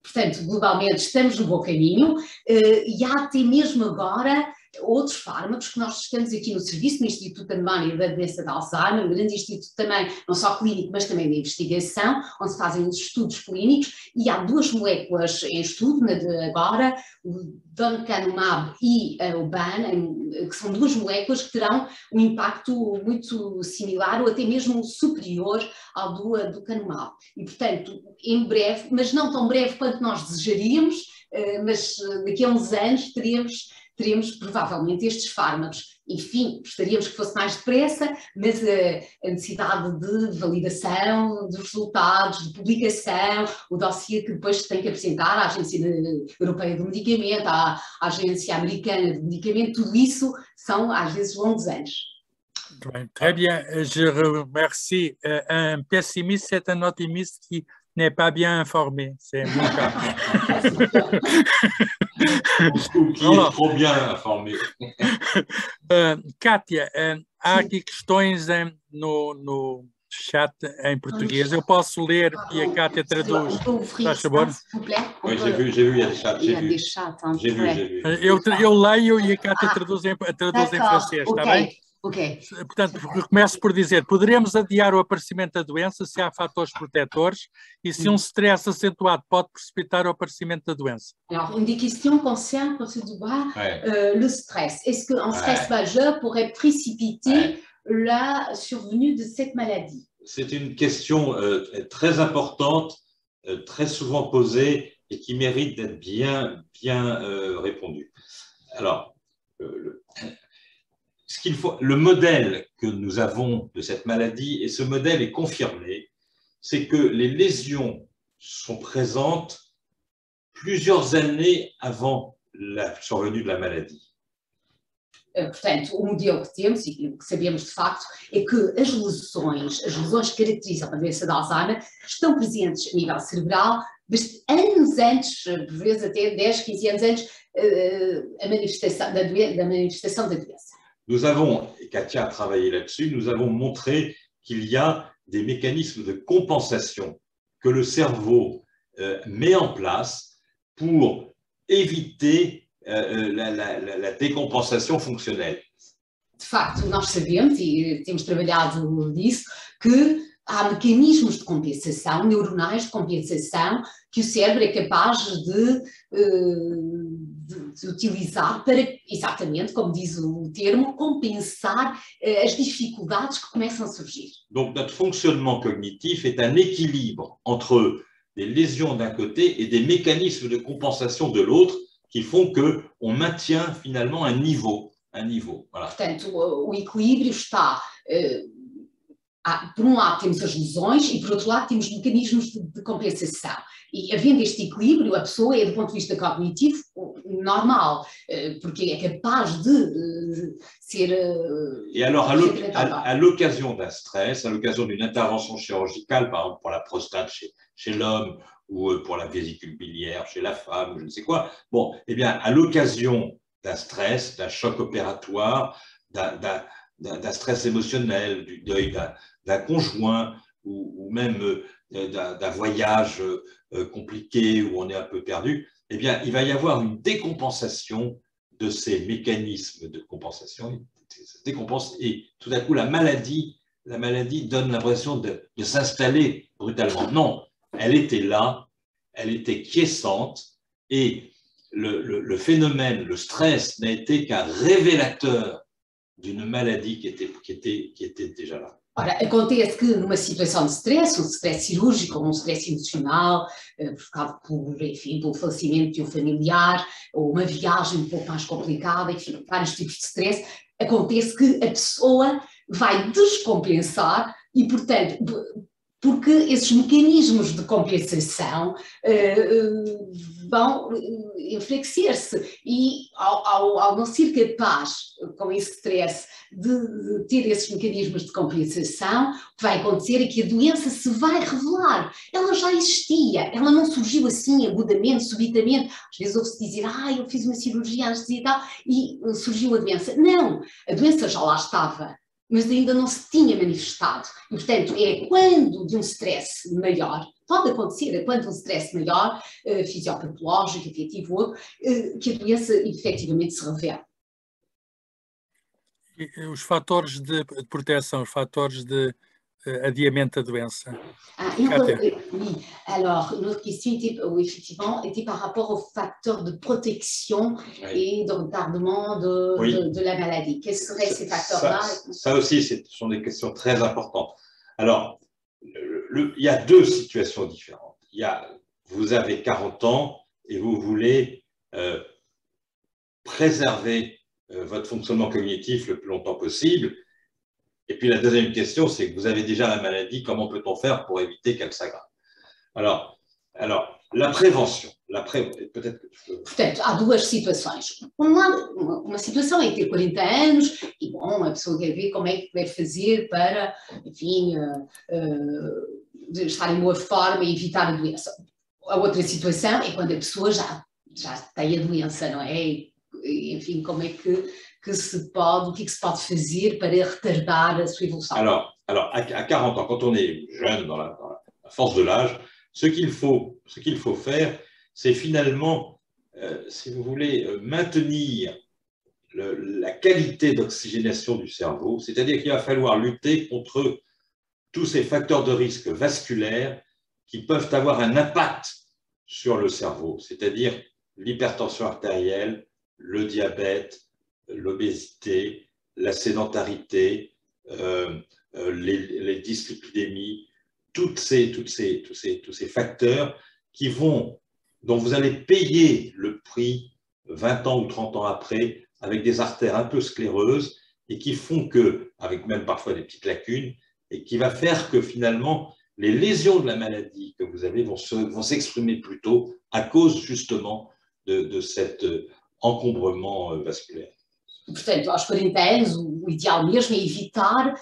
Portanto, globalmente estamos no bom caminho e há até mesmo agora outros fármacos que nós estamos aqui no serviço, no Instituto Alemão da Doença de Alzheimer, um grande instituto também, não só clínico, mas também de investigação, onde se fazem os estudos clínicos, e há duas moléculas em estudo agora, o donanemab e o BAN, que são duas moléculas que terão um impacto muito similar ou até mesmo superior ao do aducanumab. E, portanto, em breve, mas não tão breve quanto nós desejaríamos, mas daqui a uns anos teremos provavelmente estes fármacos. Enfim, gostaríamos que fosse mais depressa, mas a necessidade de validação dos resultados, de publicação, o dossiê que depois tem que apresentar à Agência Europeia do Medicamento, à Agência Americana do Medicamento, tudo isso são às vezes longos anos. Très bien, je remercie. Un pessimiste, c'est un optimiste qui n'est pas bien informé. C'est mon cas. Ou qui est trop bien informé. Kátia, há aqui questões no chat em português. Eu posso ler e a Kátia traduz. Faz favor. Oui, j'ai vu, il y a des chats. J'ai vu. Eu leio e a Kátia traduz em francês, está bem? Ok. Portanto, começo por dizer, poderemos adiar o aparecimento da doença se há fatores protetores e se stress acentuado pode precipitar o aparecimento da doença. Alors, une des questions concerne, professeur Dubois, le stress. Est-ce qu'un stress majeur pourrait précipiter la survenue de cette maladie? C'est une question très importante, très souvent posée et qui mérite d'être bien répondue. Alors, le modèle que nous avons de cette maladie, et ce modèle est confirmé, c'est que les lésions sont présentes plusieurs années avant la survenue de la maladie. Portanto, o modelo que temos e que sabemos de facto é que as lesões que caracterizam a doença de Alzheimer estão presentes a nível cerebral anos antes, por vezes até 10, 15 anos antes da manifestação da doença. Nous avons, et Katia a travaillé là-dessus, nous avons montré qu'il y a des mécanismes de compensation que le cerveau met en place pour éviter la décompensation fonctionnelle. De facto, nós sabemos, e temos trabalhado nisso, que há mecanismos de compensação, neuronais de compensação, que o cérebro é capaz de utilizar para, exatamente, como diz o termo, compensar as dificuldades que começam a surgir. Donc, notre fonctionnement cognitif est un équilibre entre des lésions d'un côté et des mécanismes de compensation de l'autre qui font qu'on maintient finalement un niveau. Voilà. Portanto, o equilíbrio está por um lado temos as lesões e por outro lado temos mecanismos de compensação. E havendo este equilíbrio, a pessoa é do ponto de vista cognitivo normal, porque é capaz de ser... Et alors, à l'occasion d'un stress, à l'occasion d'une intervention chirurgicale, par exemple pour la prostate chez l'homme ou pour la vésicule biliaire chez la femme, je ne sais quoi, bon, eh bien, à l'occasion d'un stress, d'un choc opératoire, d'un stress émotionnel, du deuil d'un conjoint ou même d'un voyage compliqué où on est un peu perdu, eh bien, il va y avoir une décompensation de ces mécanismes de compensation. Ça se décompense et tout à coup, la maladie donne l'impression de s'installer brutalement. Non, elle était là, elle était quiescente et le phénomène, le stress n'a été qu'un révélateur d'une maladie qui était déjà là. Ora, acontece que numa situação de stress, um stress cirúrgico ou um stress emocional, provocado pelo falecimento de um familiar, ou uma viagem um pouco mais complicada, enfim, vários tipos de stress, acontece que a pessoa vai descompensar e, portanto, porque esses mecanismos de compensação vão enfraquecer-se e ao não ser capaz, com esse stress, de ter esses mecanismos de compensação, o que vai acontecer é que a doença se vai revelar. Ela já existia, ela não surgiu assim agudamente, subitamente. Às vezes ouve-se dizer, eu fiz uma cirurgia anestesia e tal, e surgiu a doença. Não, a doença já lá estava, mas ainda não se tinha manifestado. E, portanto, é quando de um stress maior, pode acontecer, é quando um stress maior, fisiopatológico, afetivo, outro, que a doença efetivamente se revela. E os fatores de proteção, os fatores de adiamento da doença. Oui, alors notre question était, effectivement, était par rapport aux facteurs de protection et de retardement de la maladie. Quels seraient ces facteurs-là? Ça aussi, ce sont des questions très importantes. Alors, il y a deux situations différentes. Vous avez 40 ans et vous voulez préserver votre fonctionnement cognitif le plus longtemps possible. Et puis la deuxième question, c'est que vous avez déjà la maladie, comment peut-on faire pour éviter qu'elle s'aggrave? Alors, la prévention, peut-être que tu peux... Portanto, há duas situações. Por um lado, uma situação é ter 40 anos e, bom, a pessoa quer ver como é que deve fazer para, enfim, estar em boa forma e evitar a doença. A outra situação é quando a pessoa já tem a doença, não é? Enfim, como é que se pode, o que se pode fazer para retardar a sua evolução? Alors à 40 ans, quand on est jeune, dans la force de l'âge, ce qu'il faut faire, c'est finalement, si vous voulez, maintenir la qualité d'oxygénation du cerveau, c'est-à-dire qu'il va falloir lutter contre tous ces facteurs de risque vasculaires qui peuvent avoir un impact sur le cerveau, c'est-à-dire l'hypertension artérielle, le diabète, l'obésité, la sédentarité, les dyslipidémies, tous ces facteurs dont vous allez payer le prix 20 ans ou 30 ans après avec des artères un peu scléreuses et qui font que, avec même parfois des petites lacunes, et qui va faire que finalement les lésions de la maladie que vous avez vont s'exprimer plus tôt à cause justement de cet encombrement vasculaire. Portanto, aos 40 anos, o ideal mesmo é evitar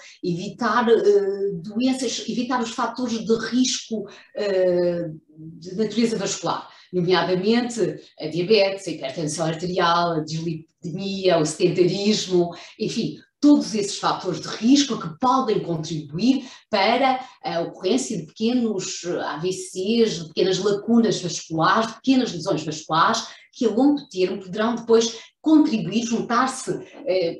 doenças, evitar os fatores de risco de natureza vascular, nomeadamente a diabetes, a hipertensão arterial, a dislipidemia, o sedentarismo, enfim, todos esses fatores de risco que podem contribuir para a ocorrência de pequenos AVCs, de pequenas lacunas vasculares, de pequenas lesões vasculares, que a longo termo poderão depois contribuir, juntar-se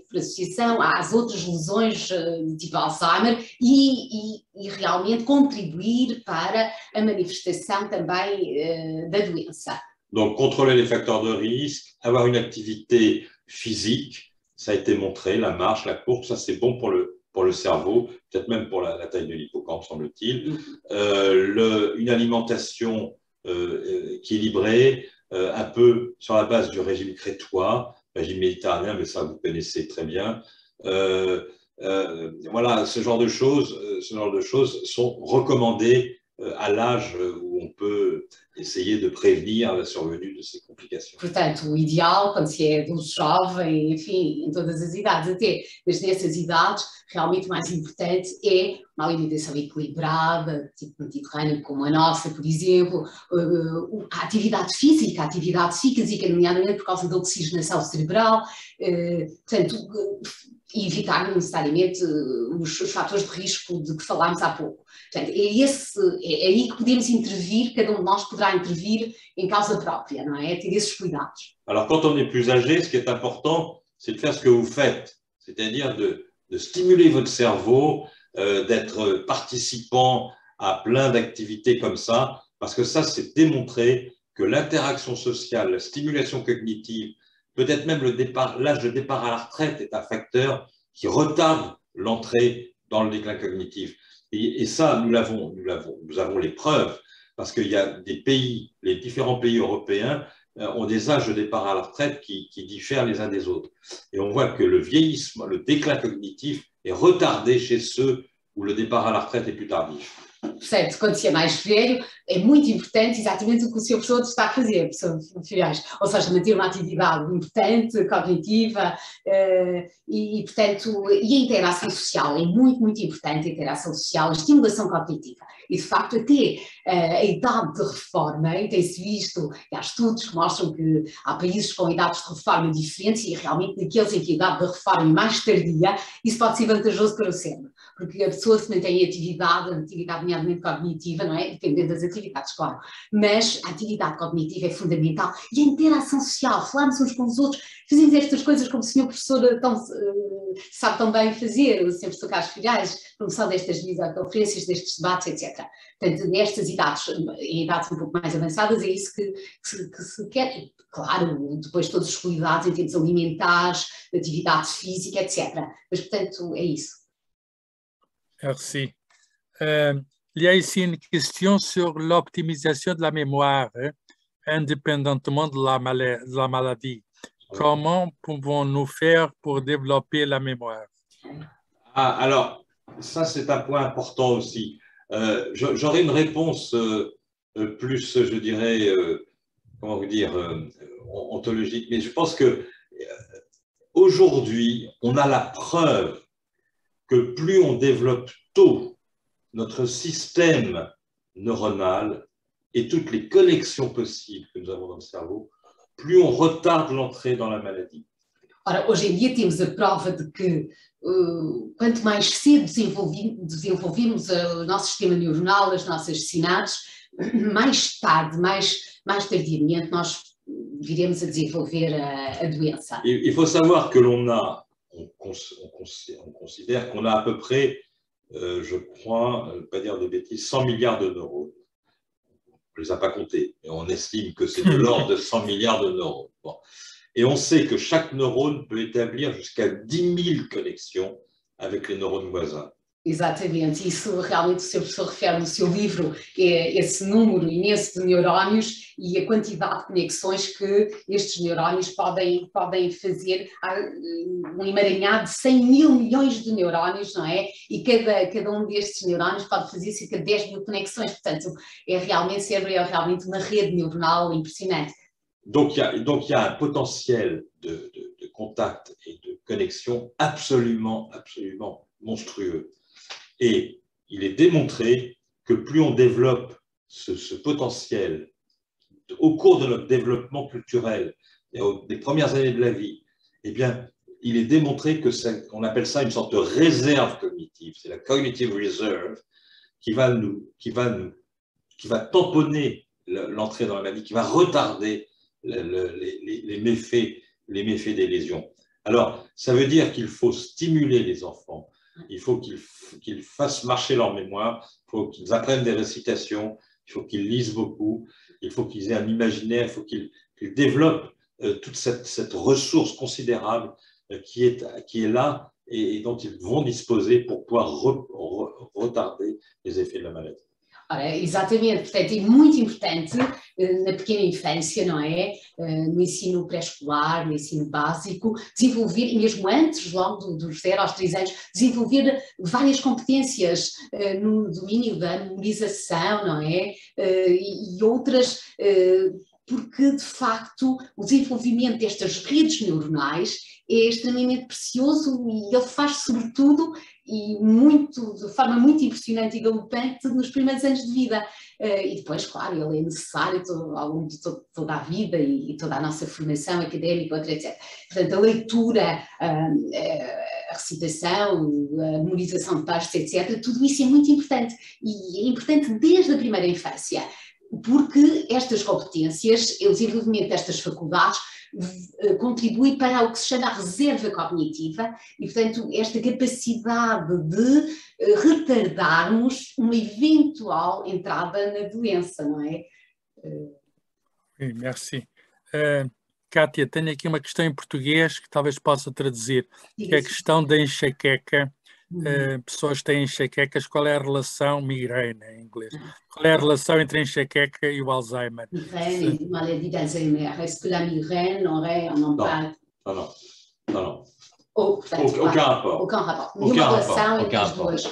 por associação às outras lesões tipo Alzheimer e realmente contribuir para a manifestação também da doença. Donc, contrôler les facteurs de risque, avoir une activité physique, ça a été montré, la marche, la course, ça c'est bon pour le cerveau, peut-être même pour la taille de l'hippocampe, semble-t-il. Une alimentation équilibrée, un peu sur la base du régime crétois, régime méditerranéen, mais ça vous connaissez très bien. Voilà, ce genre de choses sont recommandées à l'âge où on peut essayer de prévenir la survenue de ces complications. Portanto, o ideal, quando se é adulto jovem, enfim, em todas as idades, até, mas nessas idades, realmente o mais importante é uma alimentação equilibrada, tipo mediterrânea, como a nossa, por exemplo, a atividade física, nomeadamente por causa da oxigenação cerebral, portanto, e evitar necessariamente os fatores de risco de que falámos há pouco. Portanto, é aí que podemos intervir, cada um de nós poderá intervir em causa própria, não é? Ter esses cuidados. Alors, quand on est plus âgé, ce qui est important, c'est de faire ce que vous faites, c'est-à-dire de stimuler votre cerveau, d'être participant à plein d'activités comme ça, parce que ça, c'est démontré que l'interaction sociale, la stimulation cognitive, peut-être même l'âge de départ à la retraite est un facteur qui retarde l'entrée dans le déclin cognitif. Et ça, nous avons les preuves, parce qu'il y a des pays, les différents pays européens ont des âges de départ à la retraite qui diffèrent les uns des autres. Et on voit que le vieillissement, le déclin cognitif est retardé chez ceux où le départ à la retraite est plus tardif. Portanto, quando se é mais velho, é muito importante exatamente o que o seu professor está a fazer, professor Filhais. Ou seja, manter uma atividade importante, cognitiva, portanto, e a interação social, é muito, muito importante a interação social, a estimulação cognitiva. E, de facto, até a idade de reforma, e tem-se visto, e há estudos que mostram que há países com idades de reforma diferentes, e realmente naqueles em que a idade de reforma é mais tardia, isso pode ser vantajoso para o cérebro, porque a pessoa se mantém em atividade nomeadamente cognitiva, não é? Dependendo das atividades, claro. Mas a atividade cognitiva é fundamental e a interação social, falarmos uns com os outros, fazemos estas coisas como o senhor professor sabe tão bem fazer, o senhor professor Carlos Filhais, promoção destas videoconferências, destes debates, etc. Portanto, nestas idades, em idades um pouco mais avançadas, é isso que se quer. Claro, depois todos os cuidados em termos alimentares, de atividade física, etc. Mas, portanto, é isso. Merci. Il y a ici une question sur l'optimisation de la mémoire, indépendamment de la maladie. Comment pouvons-nous faire pour développer la mémoire? Alors, ça c'est un point important aussi. J'aurais une réponse plus, je dirais, comment vous dire, ontologique, mais je pense que aujourd'hui, on a la preuve que plus on développe tôt notre système neuronal et toutes les connexions possibles que nous avons dans le cerveau, plus on retarde l'entrée dans la maladie. Ora, hoje em dia temos a prova de que quanto mais cedo desenvolvemos o nosso sistema neuronal, as nossas sinapses, mais tarde, mais tardiamente nós viremos a desenvolver a doença. Il faut savoir que on considère qu'on a à peu près, je crois, pas dire de bêtises, 100 milliards de neurones. On ne les a pas comptés, mais on estime que c'est de l'ordre de 100 milliards de neurones. Bon. Et on sait que chaque neurone peut établir jusqu'à 10 000 connexions avec les neurones voisins. Exatamente, isso realmente o seu professor refere no seu livro, esse número imenso de neurónios e a quantidade de conexões que estes neurónios podem fazer, um emaranhado de 100 mil milhões de neurónios, não é? E cada um destes neurónios pode fazer cerca de 10 mil conexões, portanto, o cérebro é realmente uma rede neuronal impressionante. Donc il y a un potentiel de contact et de connexion absolument monstrueux. Et il est démontré que plus on développe ce potentiel au cours de notre développement culturel, des premières années de la vie, eh bien, il est démontré que on appelle ça une sorte de réserve cognitive. C'est la cognitive reserve qui va tamponner l'entrée dans la maladie, qui va retarder les méfaits des lésions. Alors, ça veut dire qu'il faut stimuler les enfants. Il faut qu'ils fassent marcher leur mémoire, il faut qu'ils apprennent des récitations, il faut qu'ils lisent beaucoup, il faut qu'ils aient un imaginaire, il faut qu'ils développent toute cette ressource considérable qui est là et dont ils vont disposer pour pouvoir retarder les effets de la maladie. Ora, exatamente, portanto é muito importante na pequena infância, não é? No ensino pré-escolar, no ensino básico, desenvolver, e mesmo antes, logo dos 0 aos 3 anos, desenvolver várias competências no domínio da memorização, não é? E outras, porque de facto o desenvolvimento destas redes neuronais é extremamente precioso e ele faz sobretudo e muito, de forma muito impressionante e galopante nos primeiros anos de vida. E depois, claro, ele é necessário ao longo de toda a vida e toda a nossa formação académica, etc. Portanto, a leitura, a recitação, a memorização de textos, etc., tudo isso é muito importante. E é importante desde a primeira infância, porque estas competências, o desenvolvimento destas faculdades, contribui para o que se chama a reserva cognitiva e, portanto, esta capacidade de retardarmos uma eventual entrada na doença, não é? Sim, merci. Kátia, tenho aqui uma questão em português que talvez possa traduzir, que é a questão da enxaqueca. Pessoas têm enxaquecas, qual é a relação, migraine em inglês, qual é a relação entre a enxaqueca e o Alzheimer? Migraine et maladie d'Alzheimer, est-ce que la migraine aurait un impact? Non. Aucun rapport. Aucun rapport. Aucun relação rapport. entre as duas.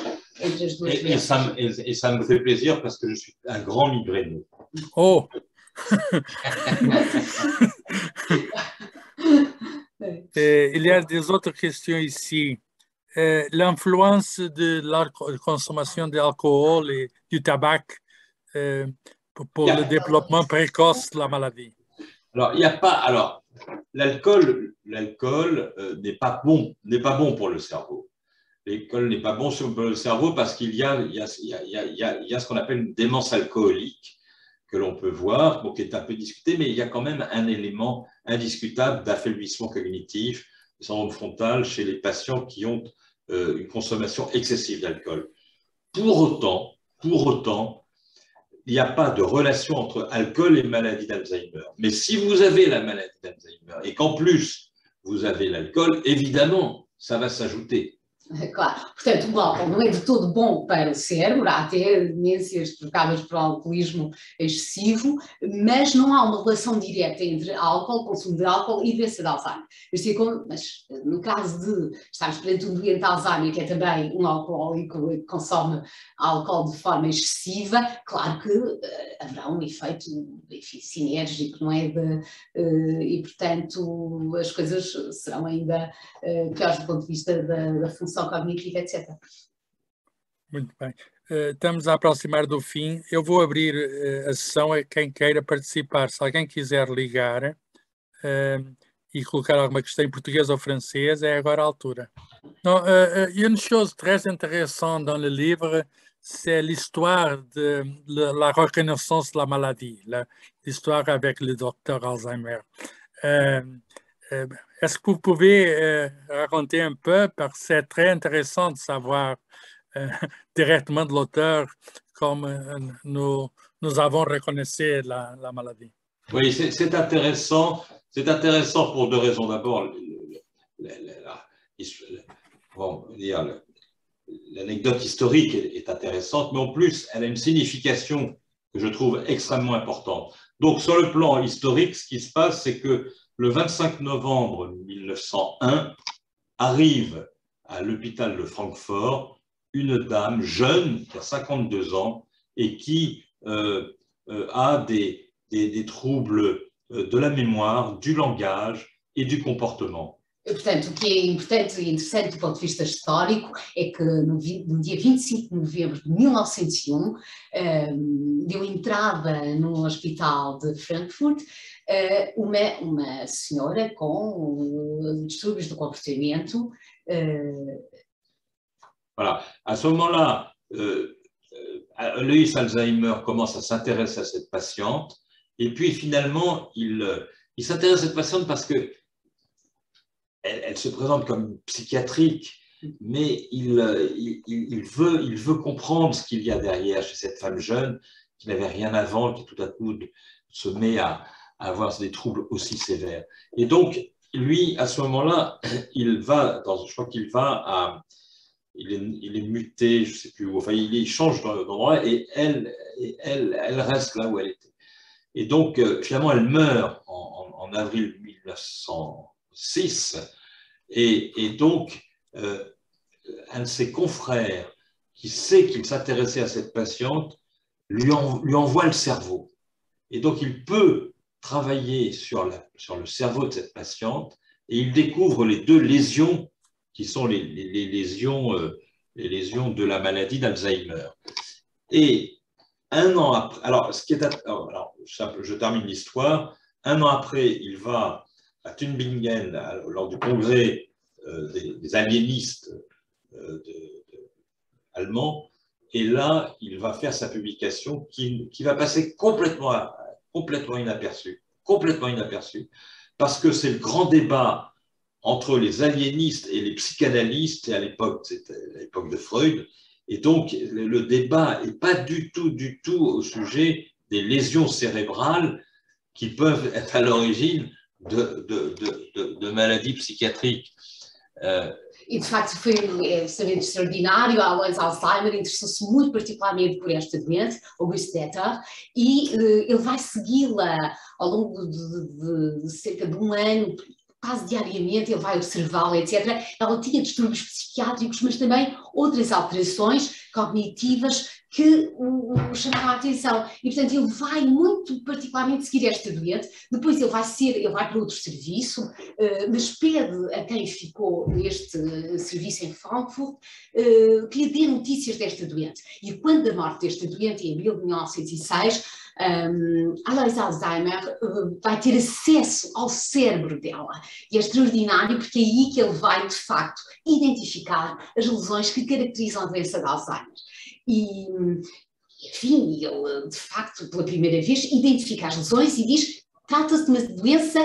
Entre as duas Et ça me fait plaisir parce que je suis un grand migraineux. Oh! Il y a des autres questions ici. L'influence de la consommation d'alcool et du tabac pour le développement précoce de la maladie. Alors, il n'y a pas. Alors, l'alcool n'est pas bon pour le cerveau. L'alcool n'est pas bon pour le cerveau parce qu'il y a ce qu'on appelle une démence alcoolique que l'on peut voir, bon, qui est un peu discuté, mais il y a quand même un élément indiscutable d'affaiblissement cognitif, du syndrome frontal chez les patients qui ont une consommation excessive d'alcool. Pour autant, il n'y a pas de relation entre alcool et maladie d'Alzheimer. Mais si vous avez la maladie d'Alzheimer et qu'en plus vous avez l'alcool, évidemment, ça va s'ajouter. Claro, portanto, o álcool não é de todo bom para o cérebro, há até demências provocadas por alcoolismo excessivo, mas não há uma relação direta entre álcool, consumo de álcool e doença de Alzheimer. Mas no caso de estarmos perante um doente de Alzheimer, que é também um alcoólico que consome álcool de forma excessiva, claro que haverá um efeito, enfim, sinérgico, não é? E, portanto, as coisas serão ainda piores do ponto de vista da função cognitiva, etc. Muito bem. Estamos a aproximar do fim. Eu vou abrir a sessão a quem queira participar. Se alguém quiser ligar e colocar alguma questão em português ou francês, é agora a altura. Non, une chose très intéressante dans le livre, c'est l'histoire de la reconnaissance de la maladie, l'histoire avec le docteur Alzheimer. Est-ce que vous pouvez raconter un peu, parce que c'est très intéressant de savoir directement de l'auteur comme nous avons reconnu la maladie. Oui, c'est intéressant pour deux raisons. D'abord, l'anecdote historique est intéressante, mais en plus, elle a une signification que je trouve extrêmement importante. Donc, sur le plan historique, ce qui se passe, c'est que le 25 novembre 1901, arrive à l'hôpital de Francfort une dame jeune qui a 52 ans et qui a des troubles de la mémoire, du langage et du comportement. Portanto, o que é importante e interessante do ponto de vista histórico é que no dia 25 de novembro de 1901 deu entrada no hospital de Frankfurt uma senhora com distúrbios do comportamento. Voilà. À ce moment-là, Alois Alzheimer commence à s'intéresser à cette patiente et puis finalement, il s'intéresse à cette patiente parce que elle se présente comme psychiatrique, mais il veut comprendre ce qu'il y a derrière chez cette femme jeune qui n'avait rien avant, qui tout à coup se met à avoir des troubles aussi sévères. Et donc, lui, à ce moment-là, je crois qu'il va il est muté, je ne sais plus où, enfin, il change d'endroit et elle reste là où elle était. Et donc, finalement, elle meurt en avril 1906 et donc, un de ses confrères qui sait qu'il s'intéressait à cette patiente lui envoie le cerveau. Et donc, il peut travailler sur le cerveau de cette patiente et il découvre les 2 lésions qui sont les lésions de la maladie d'Alzheimer. Et un an après, alors, je termine l'histoire. Un an après, il va à Tübingen lors du congrès des aliénistes allemands, et là, il va faire sa publication qui va passer complètement inaperçue, parce que c'est le grand débat entre les aliénistes et les psychanalystes, et à l'époque, c'était l'époque de Freud, et donc le débat n'est pas du tout au sujet des lésions cérébrales qui peuvent être à l'origine de maladies psychiatriques. E, de facto, foi absolutamente extraordinário. Alois Alzheimer interessou-se muito particularmente por esta doença, Auguste Deter, e ele vai segui-la ao longo de cerca de um ano, quase diariamente, ele vai observá-la, etc. Ela tinha distúrbios psiquiátricos, mas também outras alterações cognitivas que o chamaram a atenção. E, portanto, ele vai muito particularmente seguir esta doente. Depois ele vai para outro serviço, mas pede a quem ficou neste serviço em Frankfurt que lhe dê notícias desta doente. E quando a morte desta doente, em abril de 1906, Alois Alzheimer vai ter acesso ao cérebro dela. E é extraordinário porque é aí que ele vai, de facto, identificar as lesões que caracterizam a doença de Alzheimer. E, enfim, ele, de facto, pela primeira vez, identifica as lesões e diz: trata-se de uma doença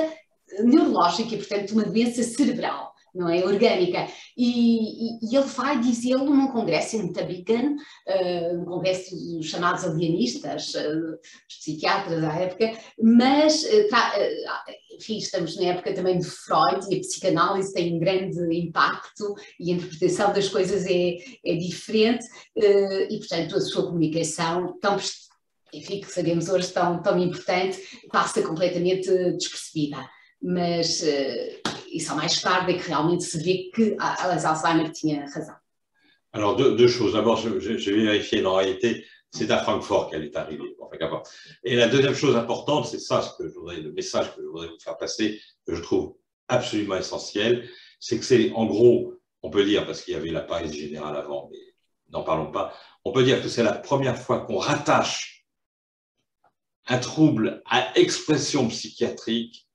neurológica, portanto, de uma doença cerebral, não é? Orgânica. E ele vai dizê-lo num congresso em Tübingen, um congresso dos chamados alienistas, os psiquiatras da época, mas, enfim, estamos na época também de Freud e a psicanálise tem um grande impacto e a interpretação das coisas é diferente e, portanto, a sua comunicação, enfim, que sabemos hoje tão importante, passa completamente despercebida. Mas e só mais tarde é que realmente se vê que Alois Alzheimer tinha razão. Alors, deux choses. D'abord, je vais vérifier, en réalité, c'est à Francfort qu'elle est arrivée. Enfin, et la deuxième chose importante, c'est ça le message que je voudrais vous faire passer, que je trouve absolument essentiel, c'est que c'est, en gros, on peut dire, parce qu'il y avait la paralysie générale avant, mais n'en parlons pas, on peut dire que c'est la première fois qu'on rattache un trouble à expression psychiatrique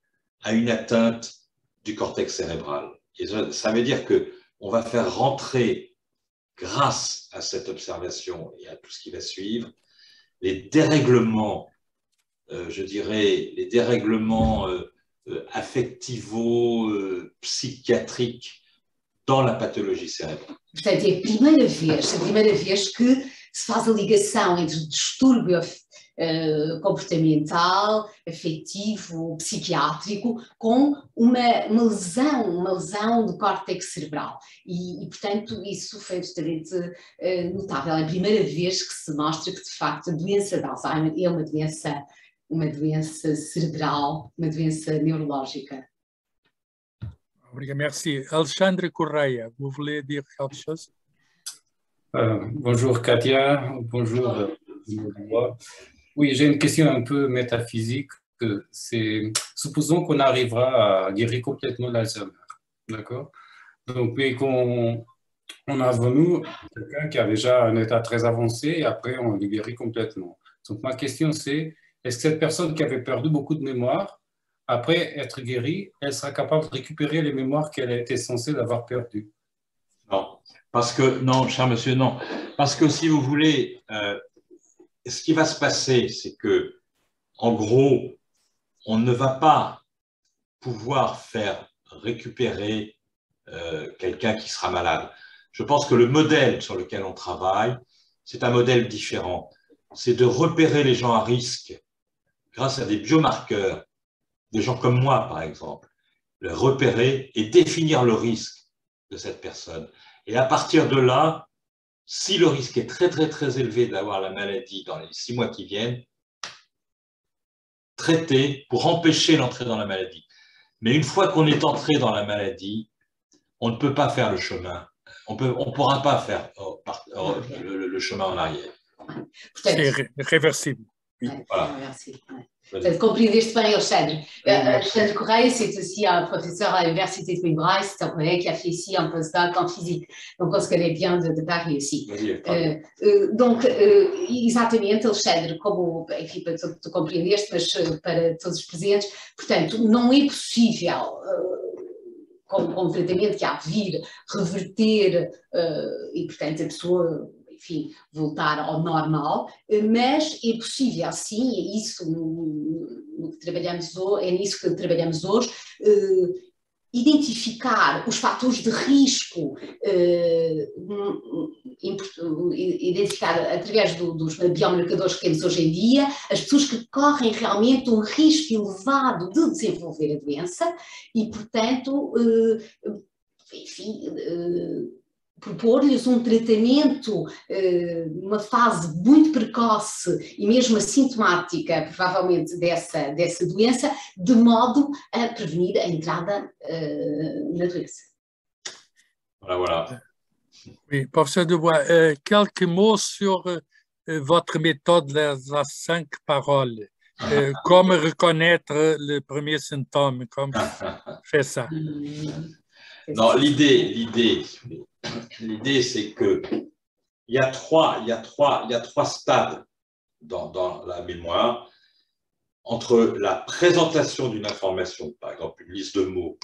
à une atteinte du cortex cérébral. Et ça veut dire qu'on va faire rentrer, grâce à cette observation et à tout ce qui va suivre, les dérèglements, je dirais, les dérèglements affectivo-psychiatriques dans la pathologie cérébrale. Portanto, é a primeira vez que se faz a ligação entre o distúrbio comportamental, afetivo, psiquiátrico, com uma lesão do córtex cerebral. E, portanto, isso foi absolutamente notável. É a primeira vez que se mostra que, de facto, a doença de Alzheimer é uma doença cerebral, uma doença neurológica. Obrigado, merci. Alexandre Correia, vous voulez dire quelque chose? Bonjour Katia, bonjour. Oui, j'ai une question un peu métaphysique. Supposons qu'on arrivera à guérir complètement l'Alzheimer, d'accord? Donc, puis qu'on a venu quelqu'un qui a déjà un état très avancé et après on le guérit complètement. Donc, ma question c'est, est-ce que cette personne qui avait perdu beaucoup de mémoire, après être guérie, elle sera capable de récupérer les mémoires qu'elle était censée avoir perdues? Non, cher monsieur, non. Parce que si vous voulez, ce qui va se passer, c'est que, en gros, on ne va pas pouvoir faire récupérer quelqu'un qui sera malade. Je pense que le modèle sur lequel on travaille, c'est un modèle différent. C'est de repérer les gens à risque grâce à des biomarqueurs, des gens comme moi, par exemple, le repérer et définir le risque de cette personne. Et à partir de là, si le risque est très, très, très élevé d'avoir la maladie dans les 6 mois qui viennent, traiter pour empêcher l'entrée dans la maladie. Mais une fois qu'on est entré dans la maladie, on ne peut pas faire le chemin. On ne pourra pas faire le chemin en arrière. C'est réversible. Voilà. Portanto, compreendeste bem, Alexandre. Alexandre Correia, c'est aussi un professeur à l'Université de Coimbra, c'est un collègue qui a fait ici un postdoc en physique, donc on se connaît bien de Paris aussi. Donc, exatamente, Alexandre, como, enfim, tu compreendeste, mas para todos os presentes, portanto, não é possível, com um tratamento que há de vir, reverter, e portanto a pessoa, enfim, voltar ao normal, mas é possível sim, é isso no que trabalhamos hoje, é nisso que trabalhamos hoje, identificar os fatores de risco, identificar através dos biomarcadores que temos hoje em dia, as pessoas que correm realmente um risco elevado de desenvolver a doença e, portanto, enfim, propor-lhes um tratamento numa fase muito precoce e mesmo assintomática, provavelmente, dessa doença, de modo a prevenir a entrada na doença. Voilà. Oui, professeur Dubois, quelques mots sur votre méthode des 5 paroles. Comment reconnaître le premier symptôme, comme fait ça? Non, l'idée, c'est que il y a trois stades dans la mémoire entre la présentation d'une information, par exemple une liste de mots,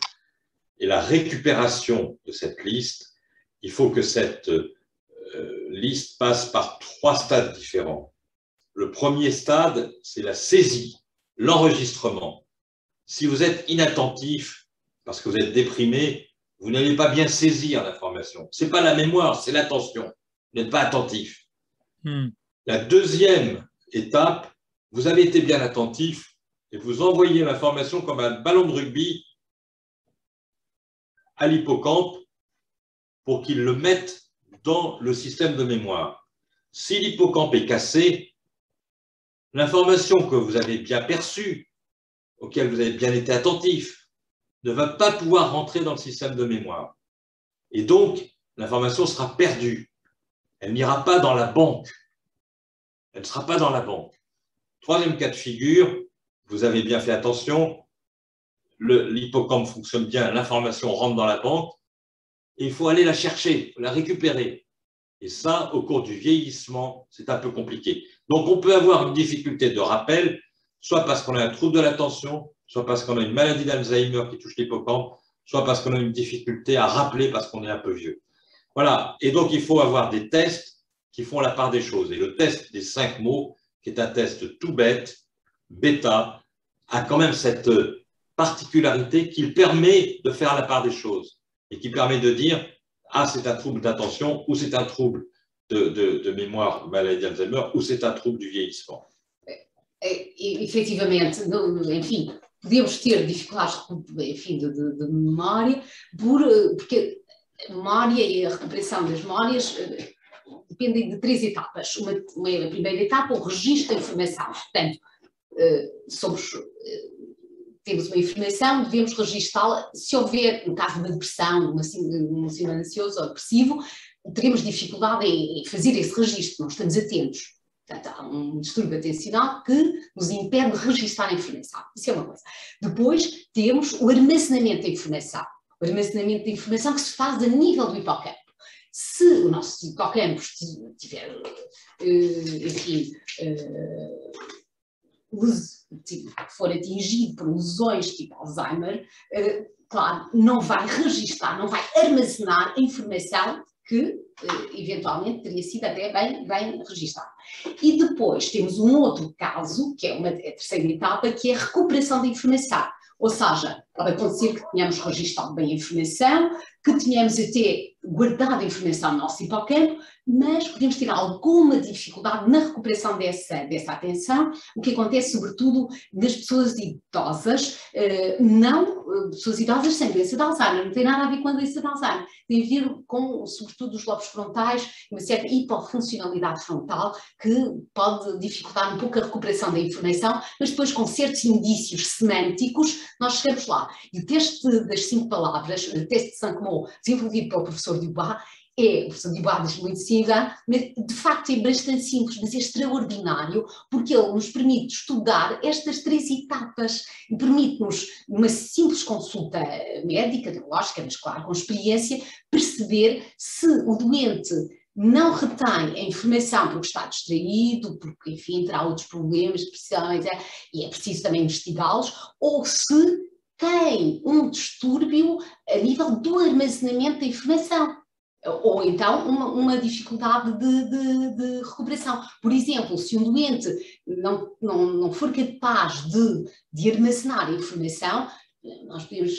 et la récupération de cette liste. Il faut que cette liste passe par 3 stades différents. Le premier stade, c'est la saisie, l'enregistrement. Si vous êtes inattentif, parce que vous êtes déprimé, vous n'allez pas bien saisir l'information. Ce n'est pas la mémoire, c'est l'attention. Vous n'êtes pas attentif. La deuxième étape, vous avez été bien attentif et vous envoyez l'information comme un ballon de rugby à l'hippocampe pour qu'il le mette dans le système de mémoire. Si l'hippocampe est cassé, l'information que vous avez bien perçue, auquel vous avez bien été attentif, ne va pas pouvoir rentrer dans le système de mémoire. Et donc, l'information sera perdue. Elle n'ira pas dans la banque. Elle ne sera pas dans la banque. Troisième cas de figure, vous avez bien fait attention, l'hippocampe fonctionne bien, l'information rentre dans la banque, et il faut aller la chercher, la récupérer. Et ça, au cours du vieillissement, c'est un peu compliqué. Donc, on peut avoir une difficulté de rappel, soit parce qu'on a un trouble de l'attention, soit parce qu'on a une maladie d'Alzheimer qui touche l'hippocampe, soit parce qu'on a une difficulté à rappeler parce qu'on est un peu vieux. Voilà. Et donc, il faut avoir des tests qui font la part des choses. Et le test des 5 mots, qui est un test tout bête, bêta, a quand même cette particularité qu'il permet de faire la part des choses et qui permet de dire « Ah, c'est un trouble d'attention » ou « C'est un trouble de mémoire, maladie d'Alzheimer » ou « C'est un trouble du vieillissement ». Efetivamente, enfim, podemos ter dificuldades, enfim, de memória, porque a memória e a recuperação das memórias dependem de 3 etapas. A primeira etapa, o registro da informação. Portanto, temos uma informação, devemos registá-la. Se houver, no caso de uma depressão, um síndrome ansioso ou depressivo, teremos dificuldade em fazer esse registro, não estamos atentos. Portanto, há um distúrbio atencional que nos impede de registrar a informação. Isso é uma coisa. Depois temos o armazenamento da informação. O armazenamento da informação que se faz a nível do hipocampo. Se o nosso hipocampo tiver, enfim, for atingido por lesões tipo Alzheimer, claro, não vai registrar, não vai armazenar a informação que eventualmente teria sido até bem registada. E depois temos um outro caso, que é a terceira etapa, que é a recuperação da informação. Ou seja, pode acontecer que tenhamos registado bem a informação, que tenhamos até guardado a informação no nosso hipocampo, mas podemos ter alguma dificuldade na recuperação dessa atenção, o que acontece sobretudo nas pessoas idosas, pessoas idosas sem doença de Alzheimer, não tem nada a ver com a doença de Alzheimer, tem a ver com, sobretudo, os lobos frontais, uma certa hipofuncionalidade frontal que pode dificultar um pouco a recuperação da informação, mas depois com certos indícios semânticos nós chegamos lá. E o teste das 5 palavras, o teste de Saint-Creux, desenvolvido pelo professor Dubois, o professor Dubois diz muito simples, mas de facto é bastante simples, mas é extraordinário, porque ele nos permite estudar estas 3 etapas e permite-nos, numa simples consulta médica, lógica, mas claro, com experiência, perceber se o doente não retém a informação porque está distraído, porque, enfim, terá outros problemas, pressões, e é preciso também investigá-los, ou se tem um distúrbio a nível do armazenamento da informação. Ou então uma dificuldade de recuperação. Por exemplo, se um doente não for capaz de armazenar a informação, nós podemos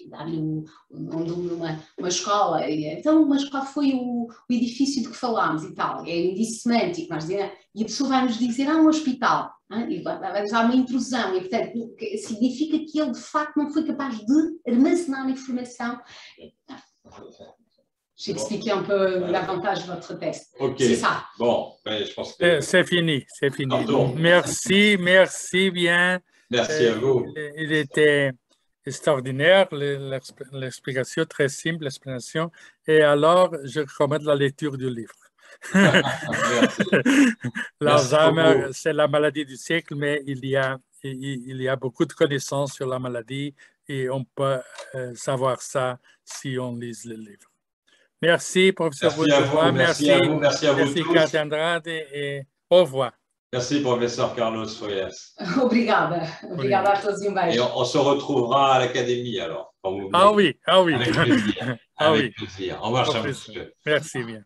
dar-lhe o nome de uma escola. Então, uma escola foi o edifício de que falámos e tal, é indício semântico, e a pessoa vai nos dizer, um hospital, e vai dar uma intrusão, e portanto significa que ele de facto não foi capaz de armazenar a informação. J'expliquais un peu davantage votre texte. Ok. C'est ça. Bon, ben, je pense que... C'est fini, c'est fini. Pardon. Merci bien. Merci à vous. Il était extraordinaire, l'explication, très simple, l'explication. Et alors, je recommande la lecture du livre. L'Alzheimer, c'est la maladie du siècle, mais il y a beaucoup de connaissances sur la maladie et on peut savoir ça si on lit le livre. Merci, professeur Bourgeois. Merci à vous. Merci à vous. Merci, Cathy Andrade, et au revoir. Merci, professeur Carlos Foyas. Obrigada. Obrigada a todos e beijo. Et on se retrouvera à l'académie alors. Quand vous Oui. Avec plaisir. Ah Avec oui. plaisir. Au revoir, cher monsieur. Merci bien.